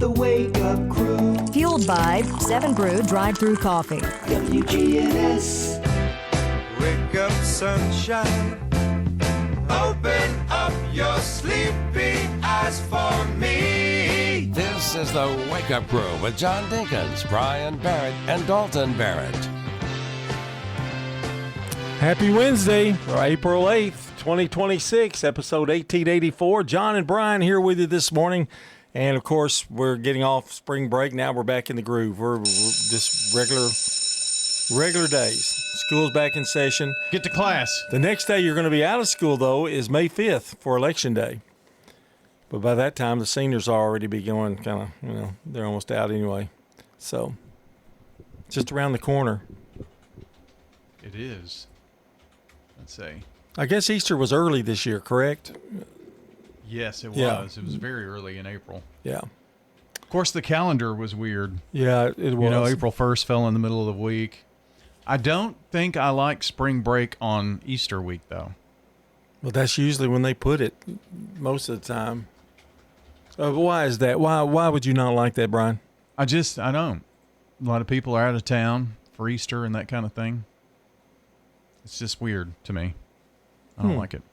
The Wake Up Crew. Fueled by 7 Brew drive-through coffee. WGNS. Wake up, sunshine. Open up your sleepy eyes for me. This is the Wake Up Crew with John Dinkins, Brian Barrett, and Dalton Barrett. Happy Wednesday, April 8th, 2026, episode 1884. John and Brian here with you this morning. And, of course, we're getting off spring break. Now we're back in the groove. We're just regular days. School's back in session. Get to class. The next day you're going to be out of school, though, is May 5th for Election Day. But by that time, the seniors will already be going they're almost out anyway. So, just around the corner. It is. Let's see. I guess Easter was early this year, correct? Yes, it was. Yeah. It was very early in April. Yeah. Of course, the calendar was weird. Yeah, it was. April 1st fell in the middle of the week. I don't think I like spring break on Easter week, though. Well, that's usually when they put it most of the time. Why is that? Why would you not like that, Brian? I don't. A lot of people are out of town for Easter and that kind of thing. It's just weird to me. I don't like it.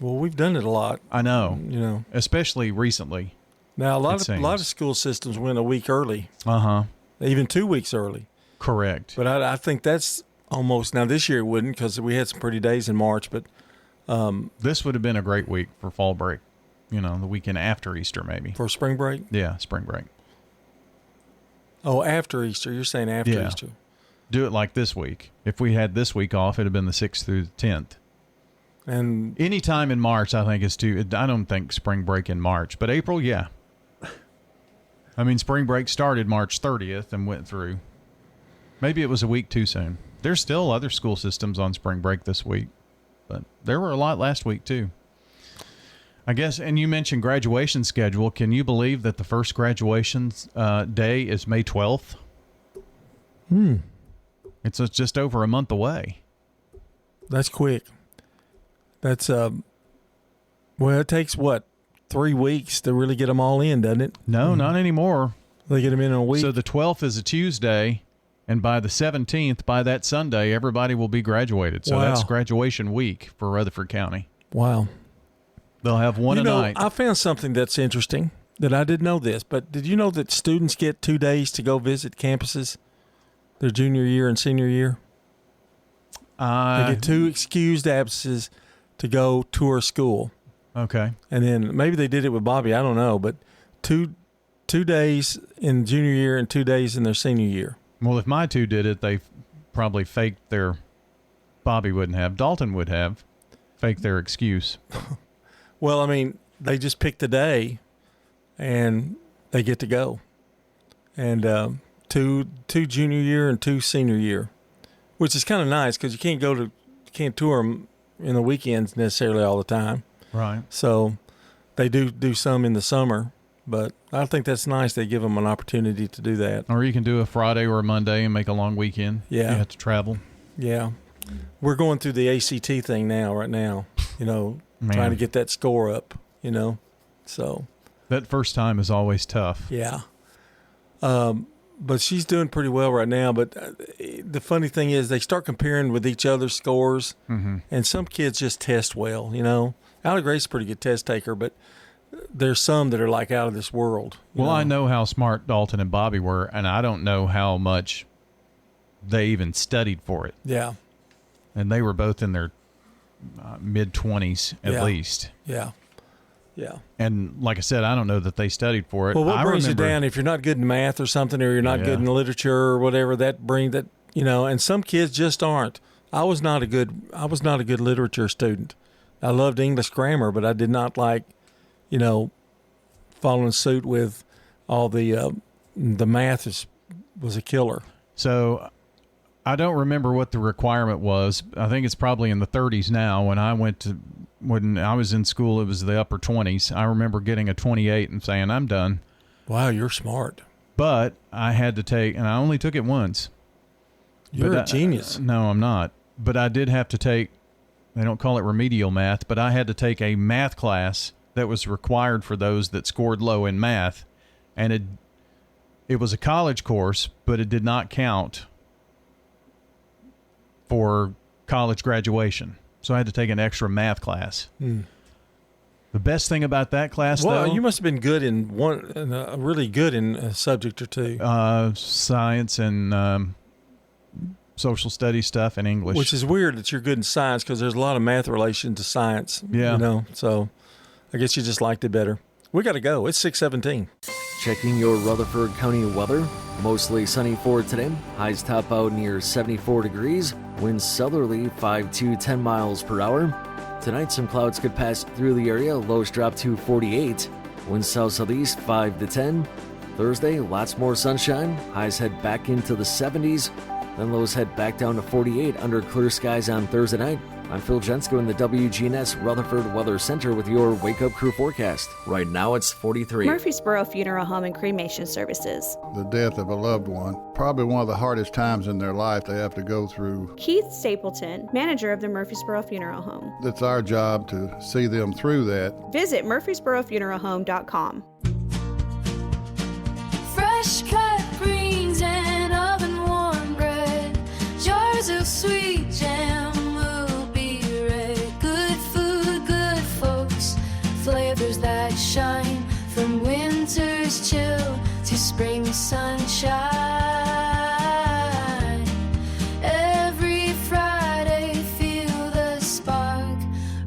Well, we've done it a lot. I know. Especially recently. Now, a lot of school systems went a week early. Uh-huh. Even 2 weeks early. Correct. But I think that's almost, now this year it wouldn't because we had some pretty days in March, but this would have been a great week for fall break. The weekend after Easter maybe. For spring break? Yeah, spring break. Oh, after Easter. You're saying after Easter. Do it like this week. If we had this week off, it would have been the 6th through the 10th. And any time in March, I think, is too. I don't think spring break in March, but April, yeah. I mean, spring break started March 30th and went through. Maybe it was a week too soon. There's still other school systems on spring break this week, but there were a lot last week too. I guess, and you mentioned graduation schedule. Can you believe that the first graduation day is May 12th? It's just over a month away. That's quick. That's, it takes, 3 weeks to really get them all in, doesn't it? No, not anymore. They get them in a week? So the 12th is a Tuesday, and by the 17th, by that Sunday, everybody will be graduated. So that's graduation week for Rutherford County. Wow. They'll have one a night. I found something that's interesting that I didn't know this, but did you know that students get 2 days to go visit campuses their junior year and senior year? They get 2 excused absences to go tour school. Okay. And then maybe they did it with Bobby. I don't know. But two days in junior year and 2 days in their senior year. Well, if my 2 did it, they probably faked their – Bobby wouldn't have. Dalton would have faked their excuse. Well, I mean, they just picked a day and they get to go. And two junior year and 2 senior year, which is kind of nice because you can't tour them in the weekends necessarily all the time. Right. So they do some in the summer, but I think that's nice. They give them an opportunity to do that. Or you can do a Friday or a Monday and make a long weekend. Yeah. You have to travel. Yeah. We're going through the ACT thing right now, trying to get that score up, so. That first time is always tough. Yeah. But she's doing pretty well right now. But the funny thing is they start comparing with each other's scores, and some kids just test well, Allie Grace's a pretty good test taker, but there's some that are like out of this world. Well, I know how smart Dalton and Bobby were, and I don't know how much they even studied for it. Yeah. And they were both in their mid-20s at least. Yeah. Yeah. And like I said, I don't know that they studied for it. Well, what brings you down if you're not good in math or something, or you're not good in literature or whatever, and some kids just aren't. I was not a good literature student. I loved English grammar, but I did not like, following suit with all the math was a killer. So I don't remember what the requirement was. I think it's probably in the 30s now. When I was in school, it was the upper 20s. I remember getting a 28 and saying, I'm done. Wow, you're smart. But I had to take, and I only took it once. You're a genius. No, I'm not. But I did have to take, they don't call it remedial math, but I had to take a math class that was required for those that scored low in math and it was a college course, but it did not count for college graduation. So I had to take an extra math class. The best thing about that class, Well, though, you must have been good in really good in a subject or two, science and social studies stuff and English. which is weird that you're good in science because there's a lot of math relation to science. Yeah. You know, so I guess you just liked it better. We got to go. It's 6:17. Checking your Rutherford County weather. Mostly sunny for today. Highs top out near 74 degrees. Winds southerly 5 to 10 miles per hour. Tonight, some clouds could pass through the area. Lows drop to 48. Winds south-southeast 5 to 10. Thursday, lots more sunshine. Highs head back into the 70s. Then lows head back down to 48 under clear skies on Thursday night. I'm Phil Jensko in the WGNS Rutherford Weather Center with your Wake Up Crew forecast. Right now it's 43. Murfreesboro Funeral Home and Cremation Services. The death of a loved one, probably one of the hardest times in their life they have to go through. Keith Stapleton, manager of the Murfreesboro Funeral Home. It's our job to see them through that. Visit murfreesborofuneralhome.com. Fresh cut greens and oven warm bread, jars of sweet jam will be red. Good food, good folks, flavors that shine from winter's chill to spring sunshine. Every Friday feel the spark.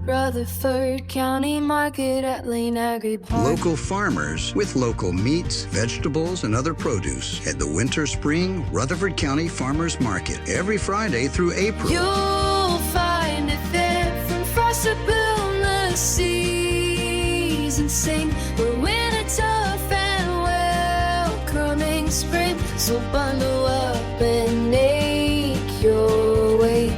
Rutherford County Market at Lane Agri Park. Local farmers with local meats, vegetables, and other produce at the Winter Spring Rutherford County Farmers Market every Friday through April. You'll find it there from frost to boundless seas and sing. We're winter tough and welcoming spring. So bundle up and make your way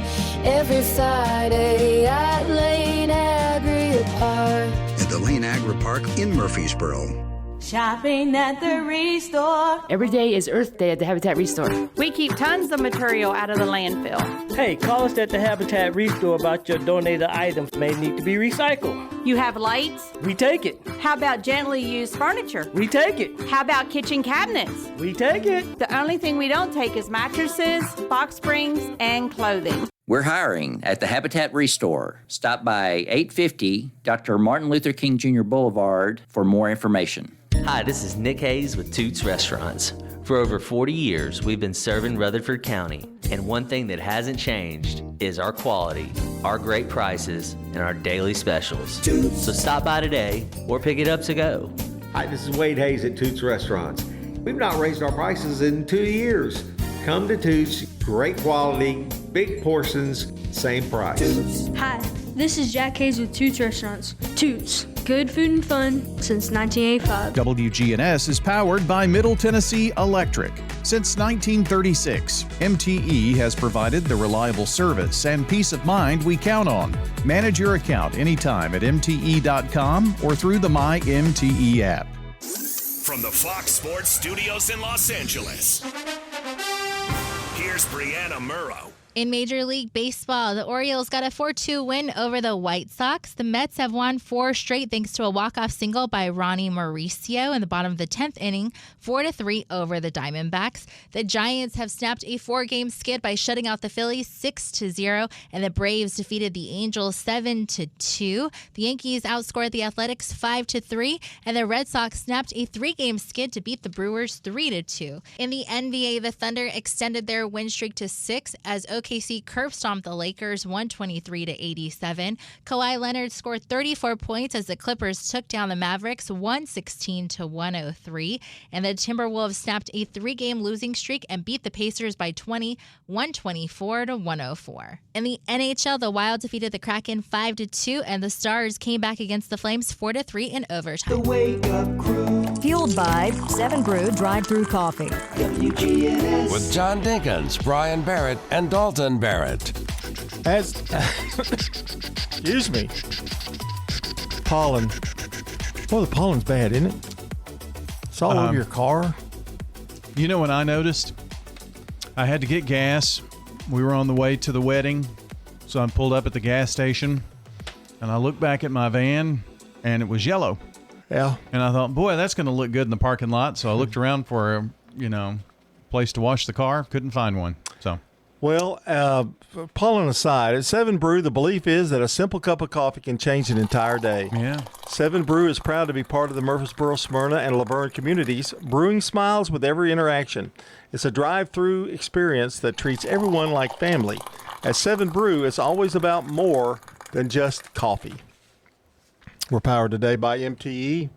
every Friday at Lane Agri Park. At the Lane Agri Park in Murfreesboro. Shopping at the Restore. Every day is Earth Day at the Habitat Restore. We keep tons of material out of the landfill. Hey, call us at the Habitat Restore about your donated items may need to be recycled. You have lights? We take it. How about gently used furniture? We take it. How about kitchen cabinets? We take it. The only thing we don't take is mattresses, box springs, and clothing. We're hiring at the Habitat Restore. Stop by 850 Dr. Martin Luther King Jr. Boulevard for more information. Hi, this is Nick Hayes with Toots Restaurants. For over 40 years, we've been serving Rutherford County, and one thing that hasn't changed is our quality, our great prices, and our daily specials. So stop by today or pick it up to go. Hi, this is Wade Hayes at Toots Restaurants. We've not raised our prices in 2 years. Come to Toots, great quality, big portions, same price. Hi, this is Jack Hayes with Toots Restaurants. Toots, good food and fun since 1985. WGNS is powered by Middle Tennessee Electric. Since 1936, MTE has provided the reliable service and peace of mind we count on. Manage your account anytime at MTE.com or through the MyMTE app. From the Fox Sports Studios in Los Angeles, here's Brianna Murrow. In Major League Baseball, the Orioles got a 4-2 win over the White Sox. The Mets have won 4 straight thanks to a walk-off single by Ronnie Mauricio in the bottom of the 10th inning, 4-3 over the Diamondbacks. The Giants have snapped a 4-game skid by shutting out the Phillies 6-0, and the Braves defeated the Angels 7-2. The Yankees outscored the Athletics 5-3, and the Red Sox snapped a 3-game skid to beat the Brewers 3-2. In the NBA, the Thunder extended their win streak to 6 as OKC curb stomped the Lakers 123-87. Kawhi Leonard scored 34 points as the Clippers took down the Mavericks 116-103. And the Timberwolves snapped a 3-game losing streak and beat the Pacers by 20, 124-104. In the NHL, the Wild defeated the Kraken 5-2, and the Stars came back against the Flames 4-3 in overtime. The Wake Up Crew. Fueled by 7 Brew Drive-Thru Coffee. WGNS. With John Dinkins, Brian Barrett, and Dalton Barrett. Excuse me. Pollen. Well, the pollen's bad, isn't it? It's all over your car. You know what I noticed? I had to get gas. We were on the way to the wedding, so I pulled up at the gas station, and I looked back at my van, and it was yellow. Yeah. And I thought, boy, that's going to look good in the parking lot. So I looked around for a, place to wash the car. Couldn't find one. So. Well, pulling aside, at 7 Brew, the belief is that a simple cup of coffee can change an entire day. Yeah. 7 Brew is proud to be part of the Murfreesboro, Smyrna, and Laverne communities, brewing smiles with every interaction. It's a drive-through experience that treats everyone like family. At 7 Brew, it's always about more than just coffee. We're powered today by MTE,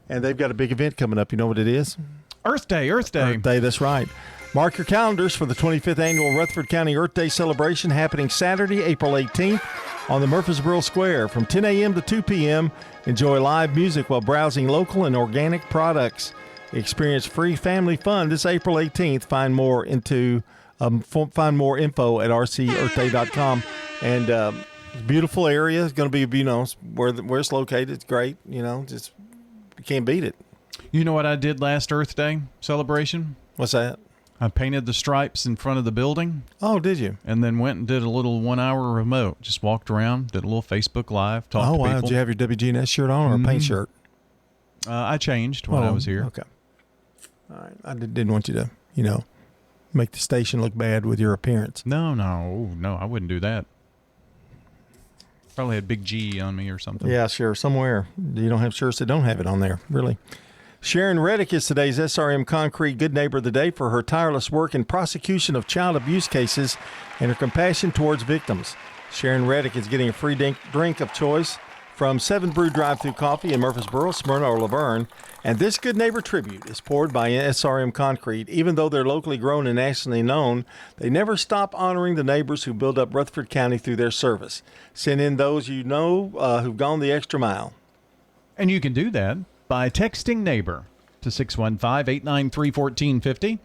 and they've got a big event coming up. You know what it is? Earth Day. Earth Day, that's right. Mark your calendars for the 25th Annual Rutherford County Earth Day celebration happening Saturday, April 18th on the Murfreesboro Square from 10 a.m. to 2 p.m. Enjoy live music while browsing local and organic products. Experience free family fun this April 18th. Find more info at rcearthday.com. And beautiful area. It's going to be, where it's located. It's great. Just you can't beat it. You know what I did last Earth Day celebration? What's that? I painted the stripes in front of the building. Oh, did you? And then went and did a little 1-hour remote. Just walked around, did a little Facebook Live, talked to people. Wow. Did you have your WGNS shirt on or a paint shirt? I changed when I was here. Okay. All right. I didn't want you to, make the station look bad with your appearance. No, I wouldn't do that. Probably had Big G on me or something. Yeah, sure. Somewhere. You don't have shirts that don't have it on there, really. Sharon Reddick is today's SRM Concrete Good Neighbor of the Day for her tireless work in prosecution of child abuse cases and her compassion towards victims. Sharon Reddick is getting a free drink of choice from 7 Brew Drive-Thru Coffee in Murfreesboro, Smyrna, or Laverne. And this Good Neighbor tribute is poured by SRM Concrete. Even though they're locally grown and nationally known, they never stop honoring the neighbors who build up Rutherford County through their service. Send in those who've gone the extra mile. And you can do that by texting neighbor to 615-893-1450.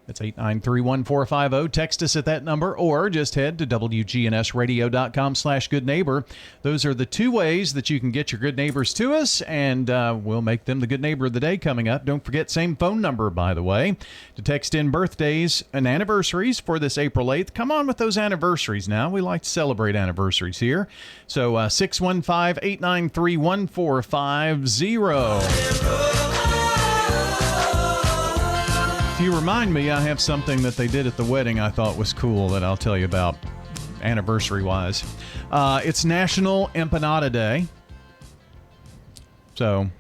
That's 893-1450. Text us at that number or just head to WGNSradio.com/goodneighbor. Those are the two ways that you can get your good neighbors to us, and we'll make them the good neighbor of the day coming up. Don't forget, same phone number, by the way, to text in birthdays and anniversaries for this April 8th. Come on with those anniversaries now. We like to celebrate anniversaries here. So 615-893-1450. If you remind me, I have something that they did at the wedding I thought was cool that I'll tell you about anniversary-wise. It's National Empanada Day. So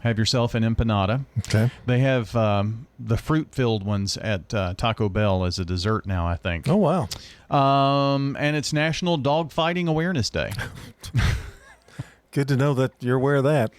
have yourself an empanada. Okay. They have the fruit-filled ones at Taco Bell as a dessert now, I think. Oh, wow. And it's National Dog Fighting Awareness Day. Good to know that you're aware of that.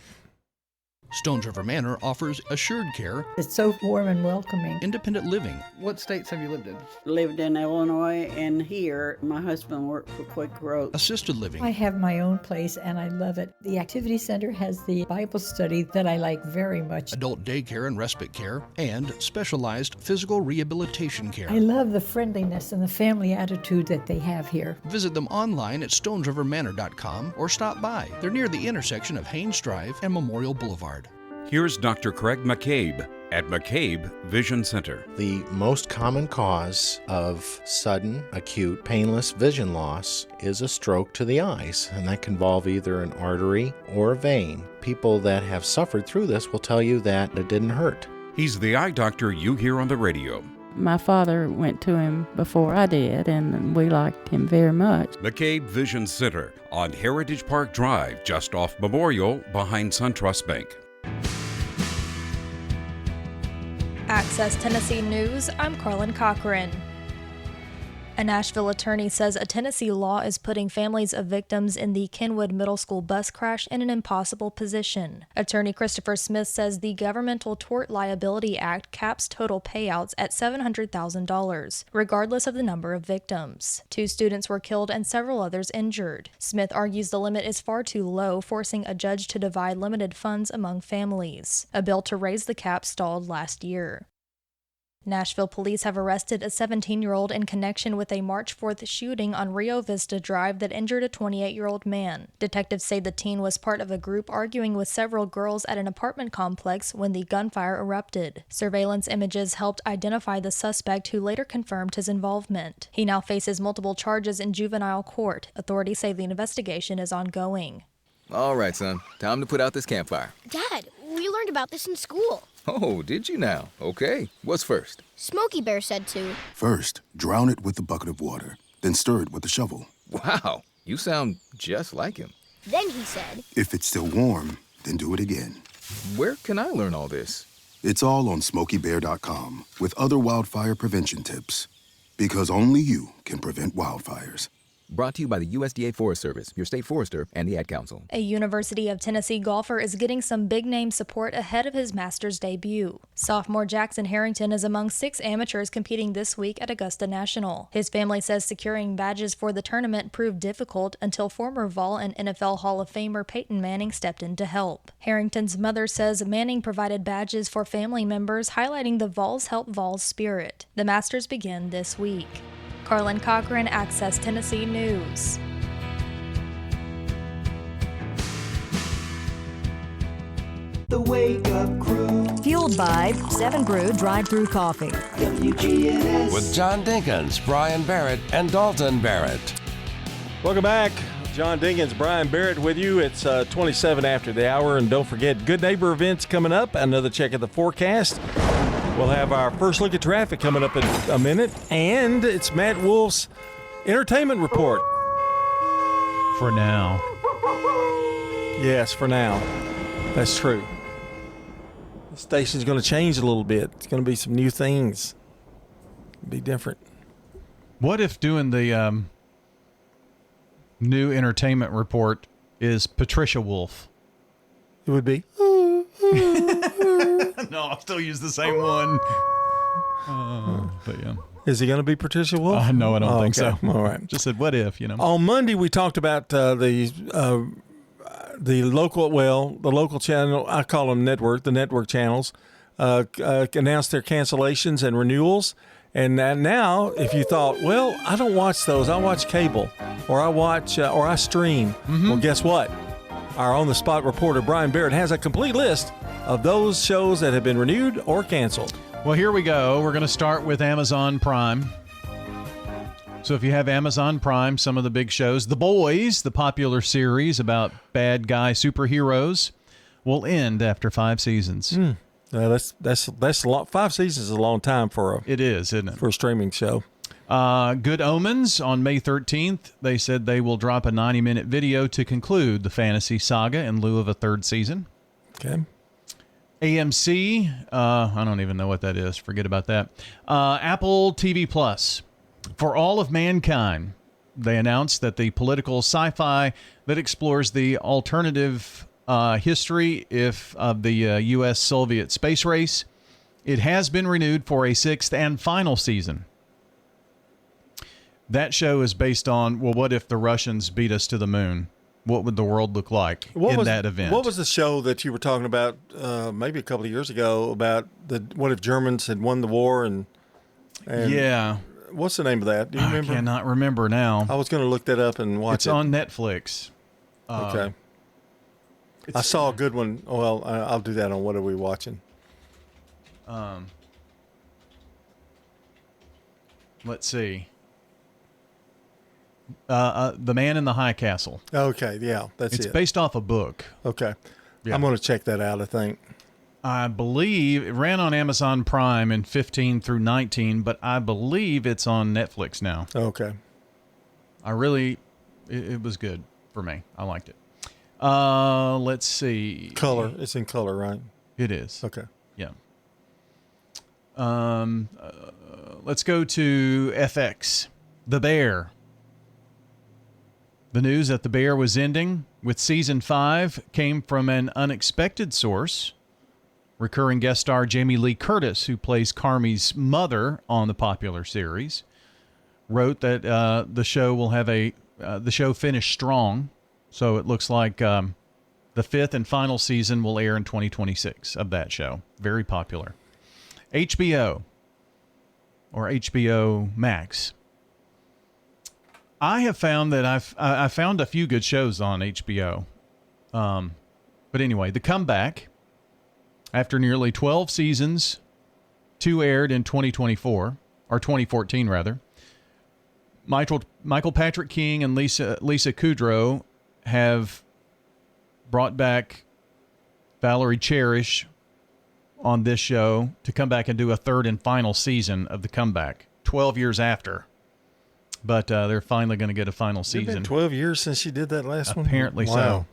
Stones River Manor offers assured care. It's so warm and welcoming. Independent living. What states have you lived in? Lived in Illinois and here. My husband worked for Quick Growth. Assisted living. I have my own place and I love it. The Activity Center has the Bible study that I like very much. Adult daycare and respite care, and specialized physical rehabilitation care. I love the friendliness and the family attitude that they have here. Visit them online at stonesrivermanor.com or stop by. They're near the intersection of Haynes Drive and Memorial Boulevard. Here's Dr. Craig McCabe at McCabe Vision Center. The most common cause of sudden, acute, painless vision loss is a stroke to the eyes, and that can involve either an artery or a vein. People that have suffered through this will tell you that it didn't hurt. He's the eye doctor you hear on the radio. My father went to him before I did, and we liked him very much. McCabe Vision Center on Heritage Park Drive, just off Memorial, behind SunTrust Bank. Access Tennessee News, I'm Carlin Cochran. A Nashville attorney says a Tennessee law is putting families of victims in the Kenwood Middle School bus crash in an impossible position. Attorney Christopher Smith says the Governmental Tort Liability Act caps total payouts at $700,000, regardless of the number of victims. 2 students were killed and several others injured. Smith argues the limit is far too low, forcing a judge to divide limited funds among families. A bill to raise the cap stalled last year. Nashville police have arrested a 17-year-old in connection with a March 4th shooting on Rio Vista Drive that injured a 28-year-old man. Detectives say the teen was part of a group arguing with several girls at an apartment complex when the gunfire erupted. Surveillance images helped identify the suspect, who later confirmed his involvement. He now faces multiple charges in juvenile court. Authorities say the investigation is ongoing. All right, son. Time to put out this campfire. Dad, we learned about this in school. Oh, did you now? Okay. What's first? Smokey Bear said to. First, drown it with a bucket of water, then stir it with a shovel. Wow, you sound just like him. Then he said. If it's still warm, then do it again. Where can I learn all this? It's all on SmokeyBear.com with other wildfire prevention tips. Because only you can prevent wildfires. Brought to you by the USDA Forest Service, your state forester, and the Ad Council. A University of Tennessee golfer is getting some big-name support ahead of his Masters debut. Sophomore Jackson Harrington is among 6 amateurs competing this week at Augusta National. His family says securing badges for the tournament proved difficult until former Vol and NFL Hall of Famer Peyton Manning stepped in to help. Harrington's mother says Manning provided badges for family members, highlighting the Vols Help Vols spirit. The Masters begin this week. Carlin Cochran, Access Tennessee News. The Wake Up Crew. Fueled by 7 Brew Drive-Thru Coffee. WGNS. With John Dinkins, Brian Barrett, and Dalton Barrett. Welcome back. John Dinkins, Brian Barrett with you. It's 27 after the hour, and don't forget, Good Neighbor events coming up. Another check of the forecast. We'll have our first look at traffic coming up in a minute, and it's Matt Wolf's entertainment report. For now. Yes, for now. That's true. The station's going to change a little bit. It's going to be some new things. Be different. What if doing the new entertainment report is Patricia Wolf? It would be. No, I'll still use the same one. But yeah. Is he going to be Patricia Wolf? No, I don't think so. All right. Just said, what if, On Monday, we talked about the local channel, I call them the network channels, announced their cancellations and renewals. And now, if you thought, well, I don't watch those, I watch cable, or I stream. Well, guess what? Our on-the-spot reporter, Brian Barrett, has a complete list of those shows that have been renewed or canceled. Well, here we go. We're going to start with Amazon Prime. So if you have Amazon Prime, some of the big shows, The Boys, the popular series about bad guy superheroes, will end after 5 seasons. That's a lot. 5 seasons is a long time for it is, isn't it? For a streaming show. Good Omens on May 13th. They said they will drop a 90-minute video to conclude the fantasy saga in lieu of a 3rd season. Okay. AMC, I don't even know what that is. Forget about that. Apple TV Plus. For All of Mankind, they announced that the political sci-fi that explores the alternative history of the U.S.-Soviet space race, it has been renewed for a 6th and final season. That show is based on, well, what if the Russians beat us to the moon? What would the world look like that event? What was the show that you were talking about maybe a couple of years ago about what if Germans had won the war and yeah. What's the name of that? Do you remember? I cannot remember now. I was going to look that up and watch it. It's on Netflix. Okay. I saw a good one. Well, I'll do that on What Are We Watching? Let's see. The Man in the High Castle. Okay, yeah, it's it. Based off a book. Okay. Yeah. I'm going to check that out, I think. I believe it ran on Amazon Prime in 15 through 19, but I believe it's on Netflix now. Okay. It was good for me. I liked it. Let's see. Color. It's in color, right? It is. Okay. Yeah. Let's go to FX. The Bear. The news that The Bear was ending with season 5 came from an unexpected source. Recurring guest star Jamie Lee Curtis, who plays Carmi's mother on the popular series, wrote that the show will have the show finished strong. So it looks like the 5th and final season will air in 2026 of that show. Very popular. HBO or HBO Max. I have found that I found a few good shows on HBO. But anyway, The Comeback. After nearly 12 seasons, 2 aired in 2024, or 2014 rather. Michael Patrick King and Lisa Kudrow have brought back Valerie Cherish on this show to come back and do a third and final season of The Comeback, 12 years after. But they're finally going to get a final It's been season. 12 years since she did that last one? Apparently Wow.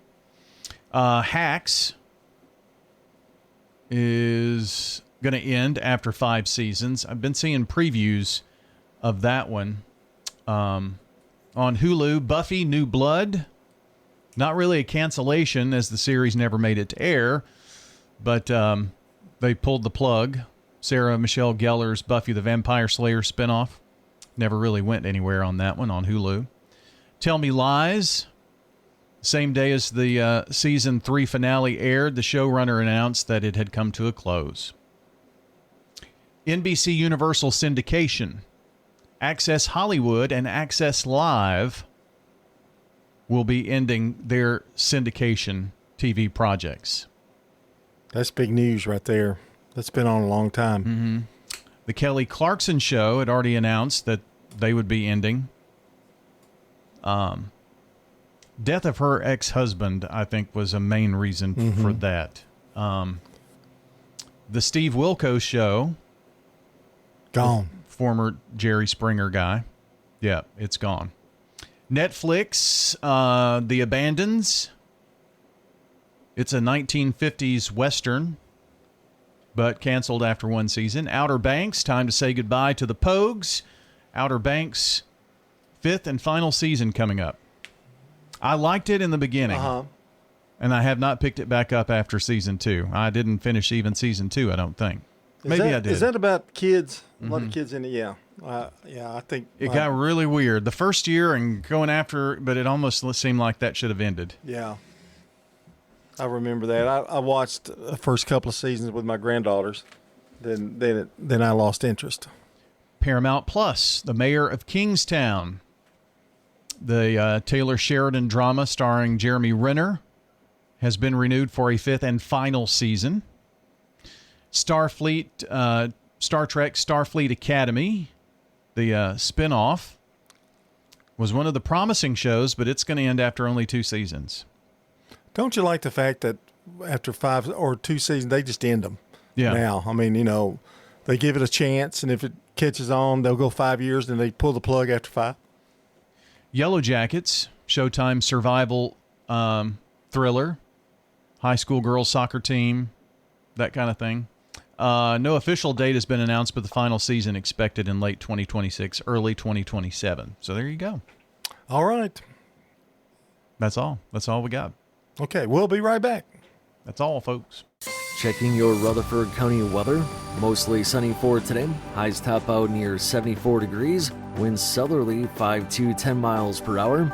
so. Hacks is going to end after 5 seasons. I've been seeing previews of that one. On Hulu, Buffy New Blood. Not really a cancellation, as the series never made it to air, but they pulled the plug. Sarah Michelle Gellar's Buffy the Vampire Slayer spinoff never really went anywhere on that one on Hulu. Tell Me Lies. Same day as the season 3 finale aired, the showrunner announced that it had come to a close. NBC Universal Syndication. Access Hollywood and Access Live will be ending their syndication TV projects. That's big news right there. That's been on a long time. Mm-hmm. The Kelly Clarkson Show had already announced that they would be ending. Death of her ex-husband, I think, was a main reason for that. The Steve Wilkos Show. Gone. Former Jerry Springer guy. Yeah, it's gone. Netflix, The Abandons. It's a 1950s Western, but canceled after 1 season. Outer Banks, time to say goodbye to the Pogues. Outer Banks, 5th and final season coming up. I liked it in the beginning, and I have not picked it back up after season 2. I didn't finish even season 2, I don't think. Maybe I did. Is that about kids? A lot of kids in it, yeah. I think It got really weird. The first year and going after, but it almost seemed like that should have ended. Yeah. I remember that. I watched the first couple of seasons with my granddaughters. Then I lost interest. Paramount Plus, The Mayor of Kingstown. The Taylor Sheridan drama starring Jeremy Renner has been renewed for a 5th and final season. Star Trek Starfleet Academy, the spinoff, was one of the promising shows, but it's going to end after only 2 seasons. Don't you like the fact that after 5 or 2 seasons, they just end them? Yeah. Now, I mean, they give it a chance, and if it catches on, they'll go 5 years, and they pull the plug after 5. Yellow Jackets, Showtime survival thriller, high school girls soccer team, that kind of thing. No official date has been announced, but the final season expected in late 2026, early 2027. So there you go. All right. That's all. That's all we got. Okay, we'll be right back. That's all, folks. Checking your Rutherford County weather. Mostly sunny for today. Highs top out near 74 degrees. Winds southerly 5 to 10 miles per hour.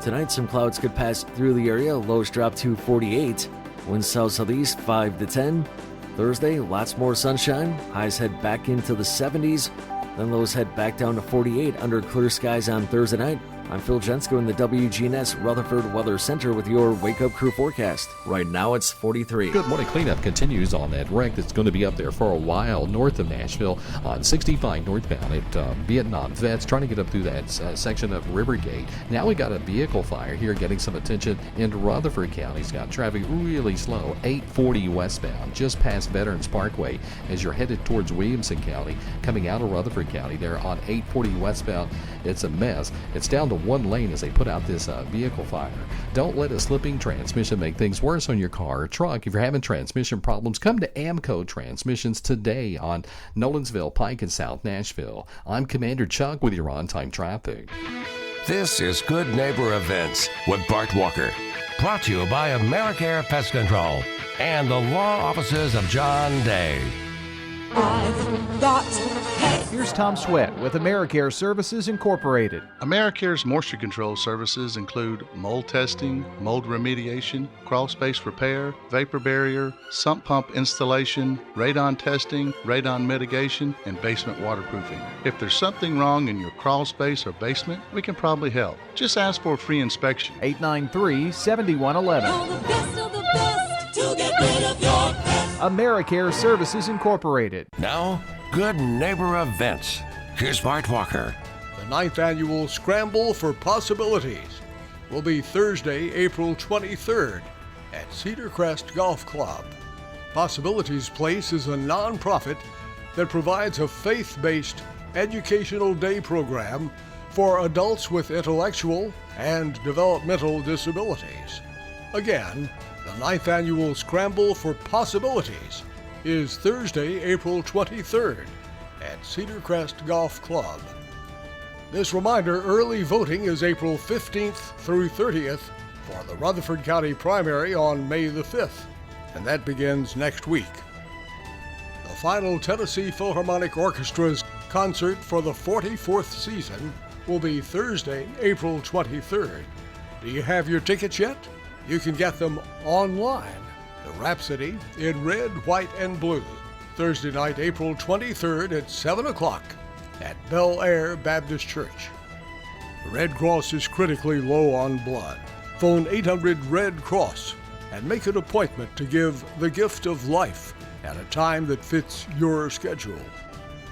Tonight, some clouds could pass through the area. Lows drop to 48. Winds south-southeast 5 to 10. Thursday, lots more sunshine. Highs head back into the 70s. Then lows head back down to 48 under clear skies on Thursday night. I'm Phil Jensko in the WGNS Rutherford Weather Center with your Wake Up Crew forecast. Right now it's 43. Good morning. Cleanup continues on that wreck that's going to be up there for a while north of Nashville on 65 northbound at Vietnam Vets, trying to get up through that section of Rivergate. Now we got a vehicle fire here getting some attention in Rutherford County. It's got traffic really slow. 840 westbound, just past Veterans Parkway as you're headed towards Williamson County. Coming out of Rutherford County there on 840 westbound, it's a mess. It's down to one lane as they put out this vehicle fire. Don't let a slipping transmission make things worse on your car or truck. If you're having transmission problems, come to Amco Transmissions today on Nolensville, Pike, and South Nashville. I'm Commander Chuck with your on-time traffic. This is Good Neighbor Events with Bart Walker. Brought to you by AmeriCare Pest Control and the law offices of John Day. I've got pets. Here's Tom Sweat with AmeriCare Services Incorporated. AmeriCare's moisture control services include mold testing, mold remediation, crawl space repair, vapor barrier, sump pump installation, radon testing, radon mitigation, and basement waterproofing. If there's something wrong in your crawl space or basement, we can probably help. Just ask for a free inspection. 893-7111. To get rid of your pets. AmeriCare Services Incorporated. Now, Good Neighbor Events. Here's Bart Walker. The 9th annual Scramble for Possibilities will be Thursday, April 23rd at Cedar Crest Golf Club. Possibilities Place is a nonprofit that provides a faith-based educational day program for adults with intellectual and developmental disabilities. Again, the 9th annual Scramble for Possibilities is Thursday, April 23rd at Cedar Crest Golf Club. This reminder, early voting is April 15th through 30th for the Rutherford County primary on May the 5th, and that begins next week. The final Tennessee Philharmonic Orchestra's concert for the 44th season will be Thursday, April 23rd. Do you have your tickets yet? You can get them online. The Rhapsody in red, white, and blue. Thursday night, April 23rd at 7 o'clock at Bel Air Baptist Church. The Red Cross is critically low on blood. Phone 800 Red Cross and make an appointment to give the gift of life at a time that fits your schedule.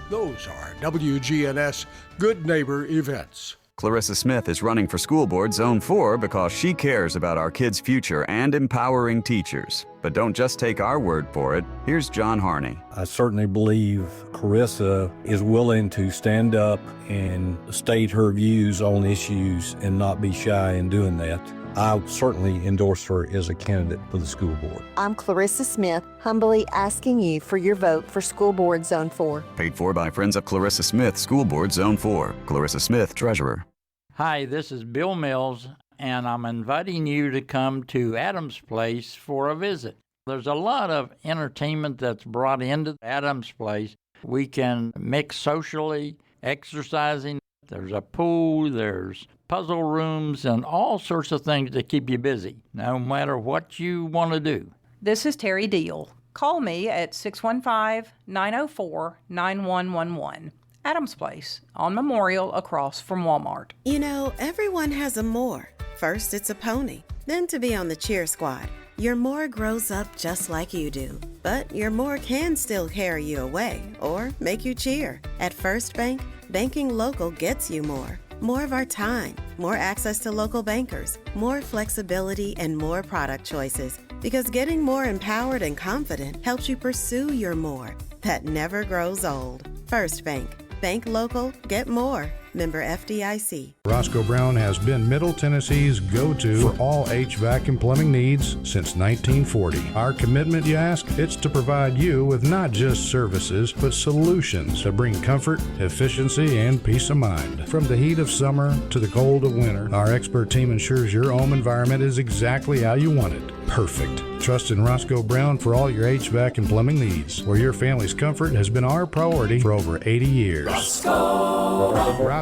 Those are WGNS Good Neighbor events. Clarissa Smith is running for School Board Zone 4 because she cares about our kids' future and empowering teachers. But don't just take our word for it. Here's John Harney. I certainly believe Clarissa is willing to stand up and state her views on issues and not be shy in doing that. I certainly endorse her as a candidate for the school board. I'm Clarissa Smith, humbly asking you for your vote for School Board Zone 4. Paid for by Friends of Clarissa Smith, School Board Zone 4. Clarissa Smith, Treasurer. Hi, this is Bill Mills, and I'm inviting you to come to Adams Place for a visit. There's a lot of entertainment that's brought into Adams Place. We can mix socially, exercising. There's a pool, there's puzzle rooms, and all sorts of things to keep you busy, no matter what you want to do. This is Terry Deal. Call me at 615-904-9111. Adams Place, on Memorial across from Walmart. You know, everyone has a more. First, it's a pony. Then to be on the cheer squad. Your more grows up just like you do. But your more can still carry you away or make you cheer. At First Bank, banking local gets you more. More of our time, more access to local bankers, more flexibility, and more product choices. Because getting more empowered and confident helps you pursue your more. That never grows old. First Bank. Bank local, get more. Member FDIC. Roscoe Brown has been Middle Tennessee's go-to for all HVAC and plumbing needs since 1940. Our commitment, you ask? It's to provide you with not just services, but solutions to bring comfort, efficiency, and peace of mind. From the heat of summer to the cold of winter, our expert team ensures your home environment is exactly how you want it. Perfect. Trust in Roscoe Brown for all your HVAC and plumbing needs, where your family's comfort has been our priority for over 80 years.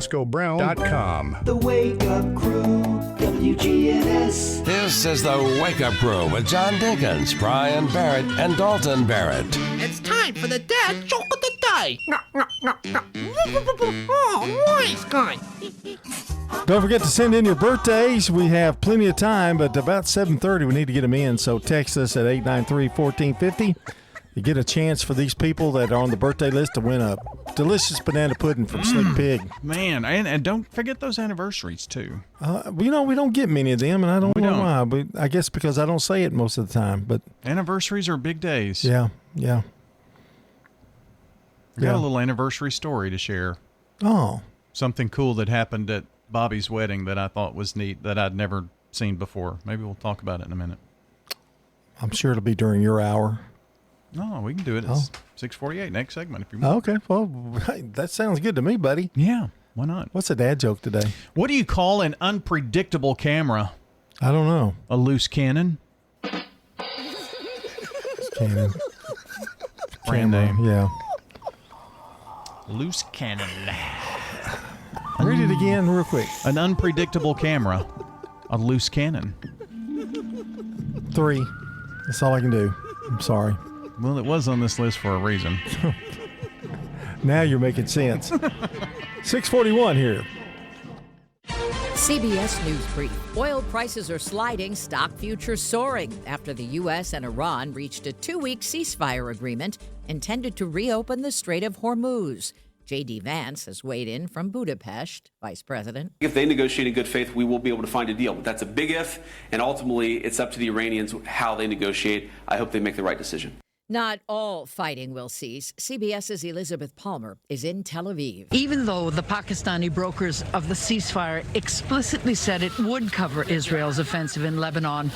RoscoeBrown.com. The Wake Up Crew, WGNS. This is the Wake Up Crew with John Dinkins, Brian Barrett, and Dalton Barrett. It's time for the dad joke of the day. Oh, nice guy. Don't forget to send in your birthdays. We have plenty of time, but about 7:30 we need to get them in. So text us at 893-1450. You get a chance for these people that are on the birthday list to win a delicious banana pudding from Slick Pig. Man, and don't forget those anniversaries, too. We don't get many of them, and I don't know why. But I guess because I don't say it most of the time. But anniversaries are big days. Yeah. I got a little anniversary story to share. Oh. Something cool that happened at Bobby's wedding that I thought was neat that I'd never seen before. Maybe we'll talk about it in a minute. I'm sure it'll be during your hour. No, we can do it. It's 6:48, next segment if you want. Okay, well, that sounds good to me, buddy. Yeah, why not? What's a dad joke today? What do you call an unpredictable camera? I don't know. A loose cannon? Cannon. Brand name. Yeah. Loose cannon. Read it again real quick. An unpredictable camera. A loose cannon. 3. That's all I can do. I'm sorry. Well, it was on this list for a reason. Now you're making sense. 6:41 here. CBS News Brief. Oil prices are sliding, stock futures soaring after the U.S. and Iran reached a 2-week ceasefire agreement intended to reopen the Strait of Hormuz. J.D. Vance has weighed in from Budapest, Vice President. If they negotiate in good faith, we will be able to find a deal. But that's a big if, and ultimately it's up to the Iranians how they negotiate. I hope they make the right decision. Not all fighting will cease. CBS's Elizabeth Palmer is in Tel Aviv. Even though the Pakistani brokers of the ceasefire explicitly said it would cover Israel's offensive in Lebanon,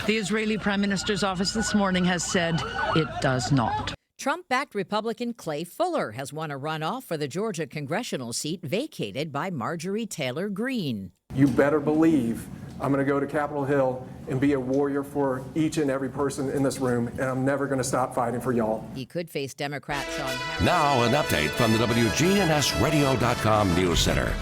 the Israeli Prime Minister's office this morning has said it does not. Trump-backed Republican Clay Fuller has won a runoff for the Georgia congressional seat vacated by Marjorie Taylor Greene. You better believe I'm going to go to Capitol Hill and be a warrior for each and every person in this room, and I'm never going to stop fighting for y'all. He could face Democrat Sean Harris. Now an update from the WGNSradio.com News Center.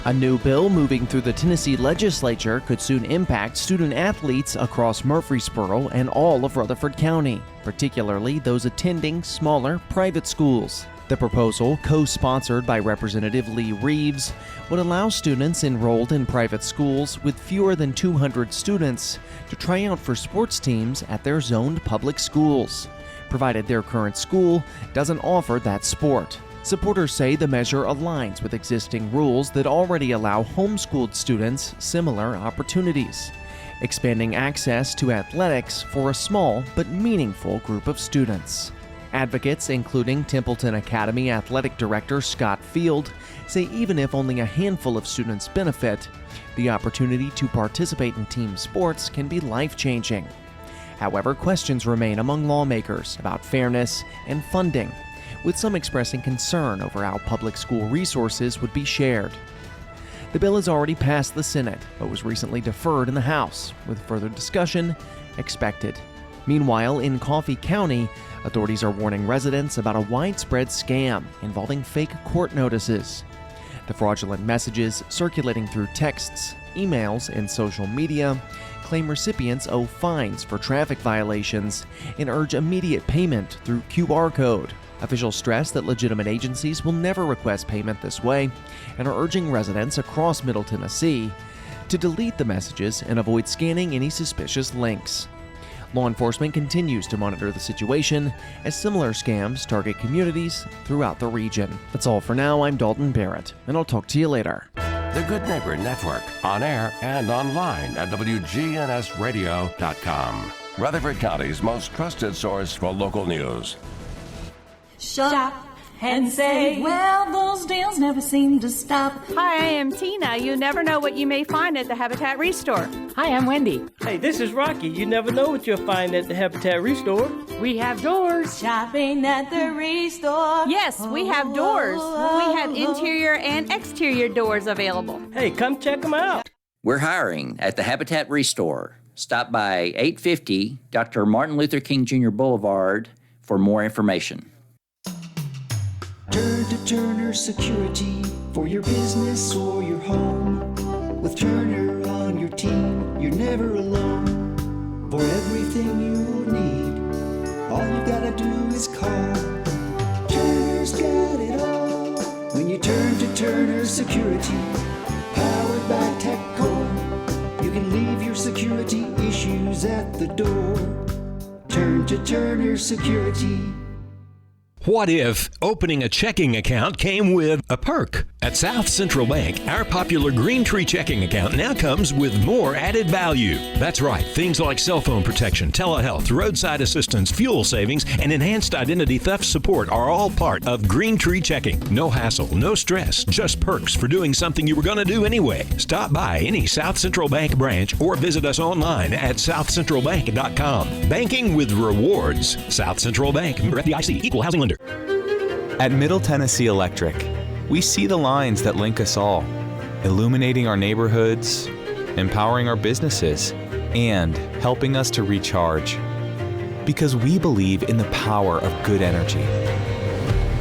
A new bill moving through the Tennessee legislature could soon impact student athletes across Murfreesboro and all of Rutherford County, particularly those attending smaller private schools. The proposal, co-sponsored by Representative Lee Reeves, would allow students enrolled in private schools with fewer than 200 students to try out for sports teams at their zoned public schools, provided their current school doesn't offer that sport. Supporters say the measure aligns with existing rules that already allow homeschooled students similar opportunities, expanding access to athletics for a small but meaningful group of students. Advocates, including Templeton Academy Athletic Director Scott Field, say even if only a handful of students benefit, the opportunity to participate in team sports can be life-changing. However, questions remain among lawmakers about fairness and funding, with some expressing concern over how public school resources would be shared. The bill has already passed the Senate, but was recently deferred in the House, with further discussion expected. Meanwhile, in Coffee County, authorities are warning residents about a widespread scam involving fake court notices. The fraudulent messages circulating through texts, emails, and social media claim recipients owe fines for traffic violations and urge immediate payment through QR code. Officials stress that legitimate agencies will never request payment this way and are urging residents across Middle Tennessee to delete the messages and avoid scanning any suspicious links. Law enforcement continues to monitor the situation as similar scams target communities throughout the region. That's all for now. I'm Dalton Barrett, and I'll talk to you later. The Good Neighbor Network, on air and online at WGNSradio.com. Rutherford County's most trusted source for local news. Shut up and say, well, those deals never seem to stop. Hi, I am Tina. You never know what you may find at the Habitat Restore. Hi, I'm Wendy. Hey, this is Rocky. You never know what you'll find at the Habitat Restore. We have doors. Shopping at the Restore. Yes, we have doors. We have interior and exterior doors available. Hey, come check them out. We're hiring at the Habitat Restore. Stop by 850 Dr. Martin Luther King Jr. Boulevard for more information. Turn to Turner Security for your business or your home. With Turner on your team, you're never alone. For everything you need, all you gotta do is call. Turner's got it all. When you turn to Turner Security, powered by TechCore, you can leave your security issues at the door. Turn to Turner Security. What if opening a checking account came with a perk? At South Central Bank, our popular Green Tree checking account now comes with more added value. That's right, things like cell phone protection, telehealth, roadside assistance, fuel savings, and enhanced identity theft support are all part of Green Tree checking. No hassle, no stress, just perks for doing something you were going to do anyway. Stop by any South Central Bank branch or visit us online at southcentralbank.com. Banking with rewards. South Central Bank, member FDIC, equal housing lender. At Middle Tennessee Electric, we see the lines that link us all, illuminating our neighborhoods, empowering our businesses, and helping us to recharge. Because we believe in the power of good energy.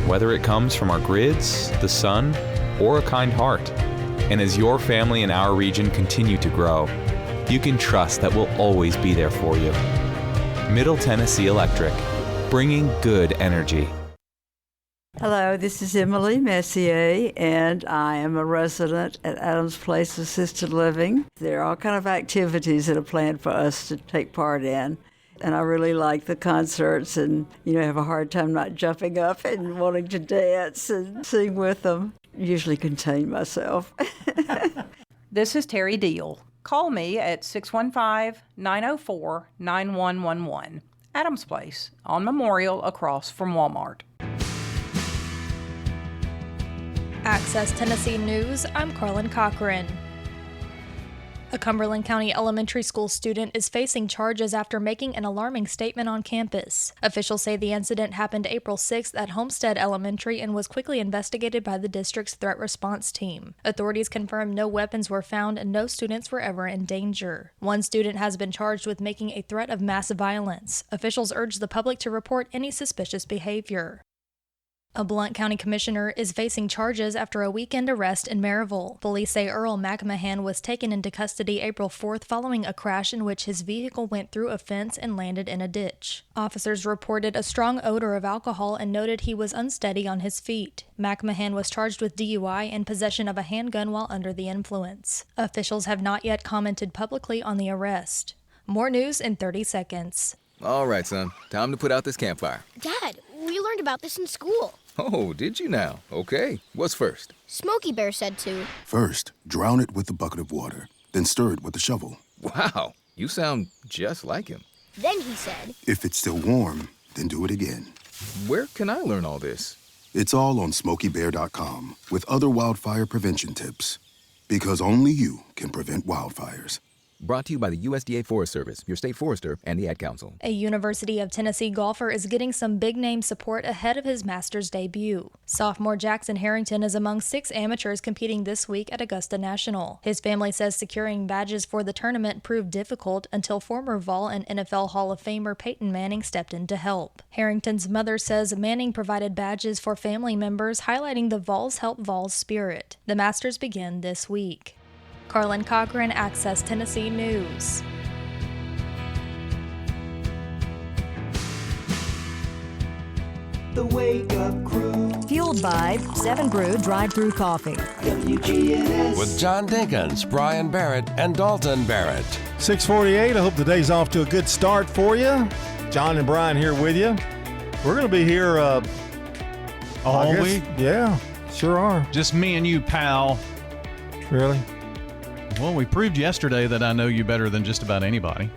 Whether it comes from our grids, the sun, or a kind heart. And as your family and our region continue to grow, you can trust that we'll always be there for you. Middle Tennessee Electric, bringing good energy. Hello, this is Emily Messier, and I am a resident at Adams Place Assisted Living. There are all kinds of activities that are planned for us to take part in, And I really like the concerts and, have a hard time not jumping up and wanting to dance and sing with them. Usually contain myself. This is Terry Deal. Call me at 615-904-9111. Adams Place on Memorial across from Walmart. Access Tennessee News, I'm Carlin Cochran. A Cumberland County elementary school student is facing charges after making an alarming statement on campus. Officials say the incident happened April 6th at Homestead Elementary and was quickly investigated by the district's threat response team. Authorities confirmed no weapons were found and no students were ever in danger. One student has been charged with making a threat of mass violence. Officials urge the public to report any suspicious behavior. A Blount County commissioner is facing charges after a weekend arrest in Maryville. Police say Earl McMahon was taken into custody April 4th following a crash in which his vehicle went through a fence and landed in a ditch. Officers reported a strong odor of alcohol and noted he was unsteady on his feet. McMahon was charged with DUI and possession of a handgun while under the influence. Officials have not yet commented publicly on the arrest. More news in 30 seconds. All right, son. Time to put out this campfire. Dad, we learned about this in school. Oh, did you now? Okay. What's first? Smokey Bear said to. First, drown it with a bucket of water, then stir it with a shovel. Wow, you sound just like him. Then he said, if it's still warm, then do it again. Where can I learn all this? It's all on SmokeyBear.com with other wildfire prevention tips. Because only you can prevent wildfires. Brought to you by the USDA Forest Service, your state forester, and the Ad Council. A University of Tennessee golfer is getting some big-name support ahead of his Masters debut. Sophomore Jackson Harrington is among 6 amateurs competing this week at Augusta National. His family says securing badges for the tournament proved difficult until former Vol and NFL Hall of Famer Peyton Manning stepped in to help. Harrington's mother says Manning provided badges for family members, highlighting the Vols Help Vols spirit. The Masters begin this week. Carlin Cochran, Access Tennessee News. The Wake Up Crew. Fueled by 7 Brew drive-through coffee. WGNS. With John Dinkins, Brian Barrett, and Dalton Barrett. 6:48. I hope the day's off to a good start for you. John and Brian here with you. We're going to be here all week. Yeah, sure are. Just me and you, pal. Really? Well, we proved yesterday that I know you better than just about anybody.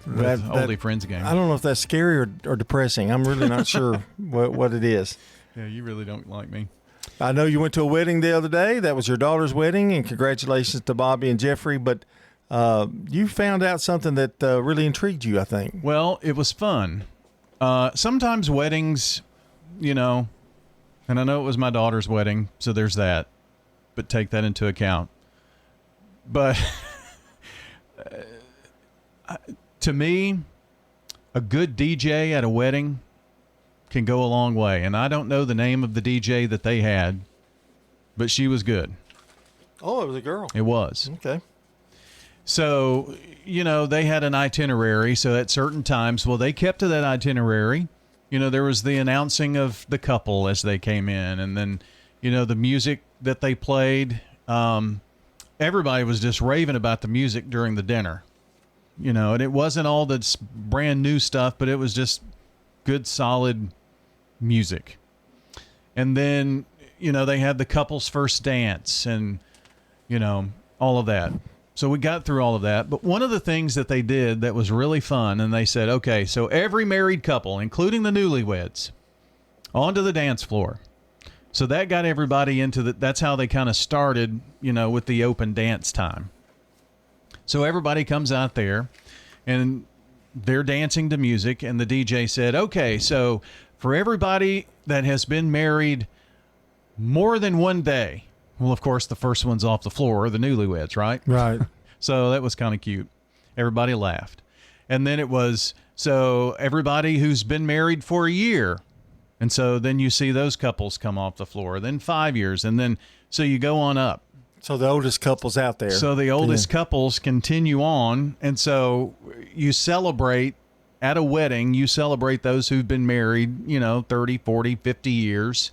With oldie friends game. I don't know if that's scary or depressing. I'm really not sure what it is. Yeah, you really don't like me. I know you went to a wedding the other day. That was your daughter's wedding, and congratulations to Bobby and Jeffrey. But you found out something that really intrigued you, I think. Well, it was fun. Sometimes weddings, and I know it was my daughter's wedding, so there's that. But take that into account. But to me, a good DJ at a wedding can go a long way. And I don't know the name of the DJ that they had, but she was good. Oh, it was a girl. It was. Okay. So, they had an itinerary. So at certain times, they kept to that itinerary. There was the announcing of the couple as they came in, and then, the music that they played. Everybody was just raving about the music during the dinner, and it wasn't all this brand new stuff, but it was just good, solid music. And then, they had the couple's first dance and, all of that. So we got through all of that. But one of the things that they did that was really fun, and they said, okay, so every married couple, including the newlyweds, onto the dance floor. So that got everybody into that's how they kind of started, with the open dance time. So everybody comes out there and they're dancing to music, and the DJ said, okay, so for everybody that has been married more than one day, well, of course, the first one's off the floor, the newlyweds, right? Right. So that was kind of cute. Everybody laughed. And then it was, so everybody who's been married for a year. And so then you see those couples come off the floor, then 5 years, and then so you go on up. So the oldest couples out there. So the oldest couples continue on, and so you celebrate at a wedding, you celebrate those who've been married, 30, 40, 50 years.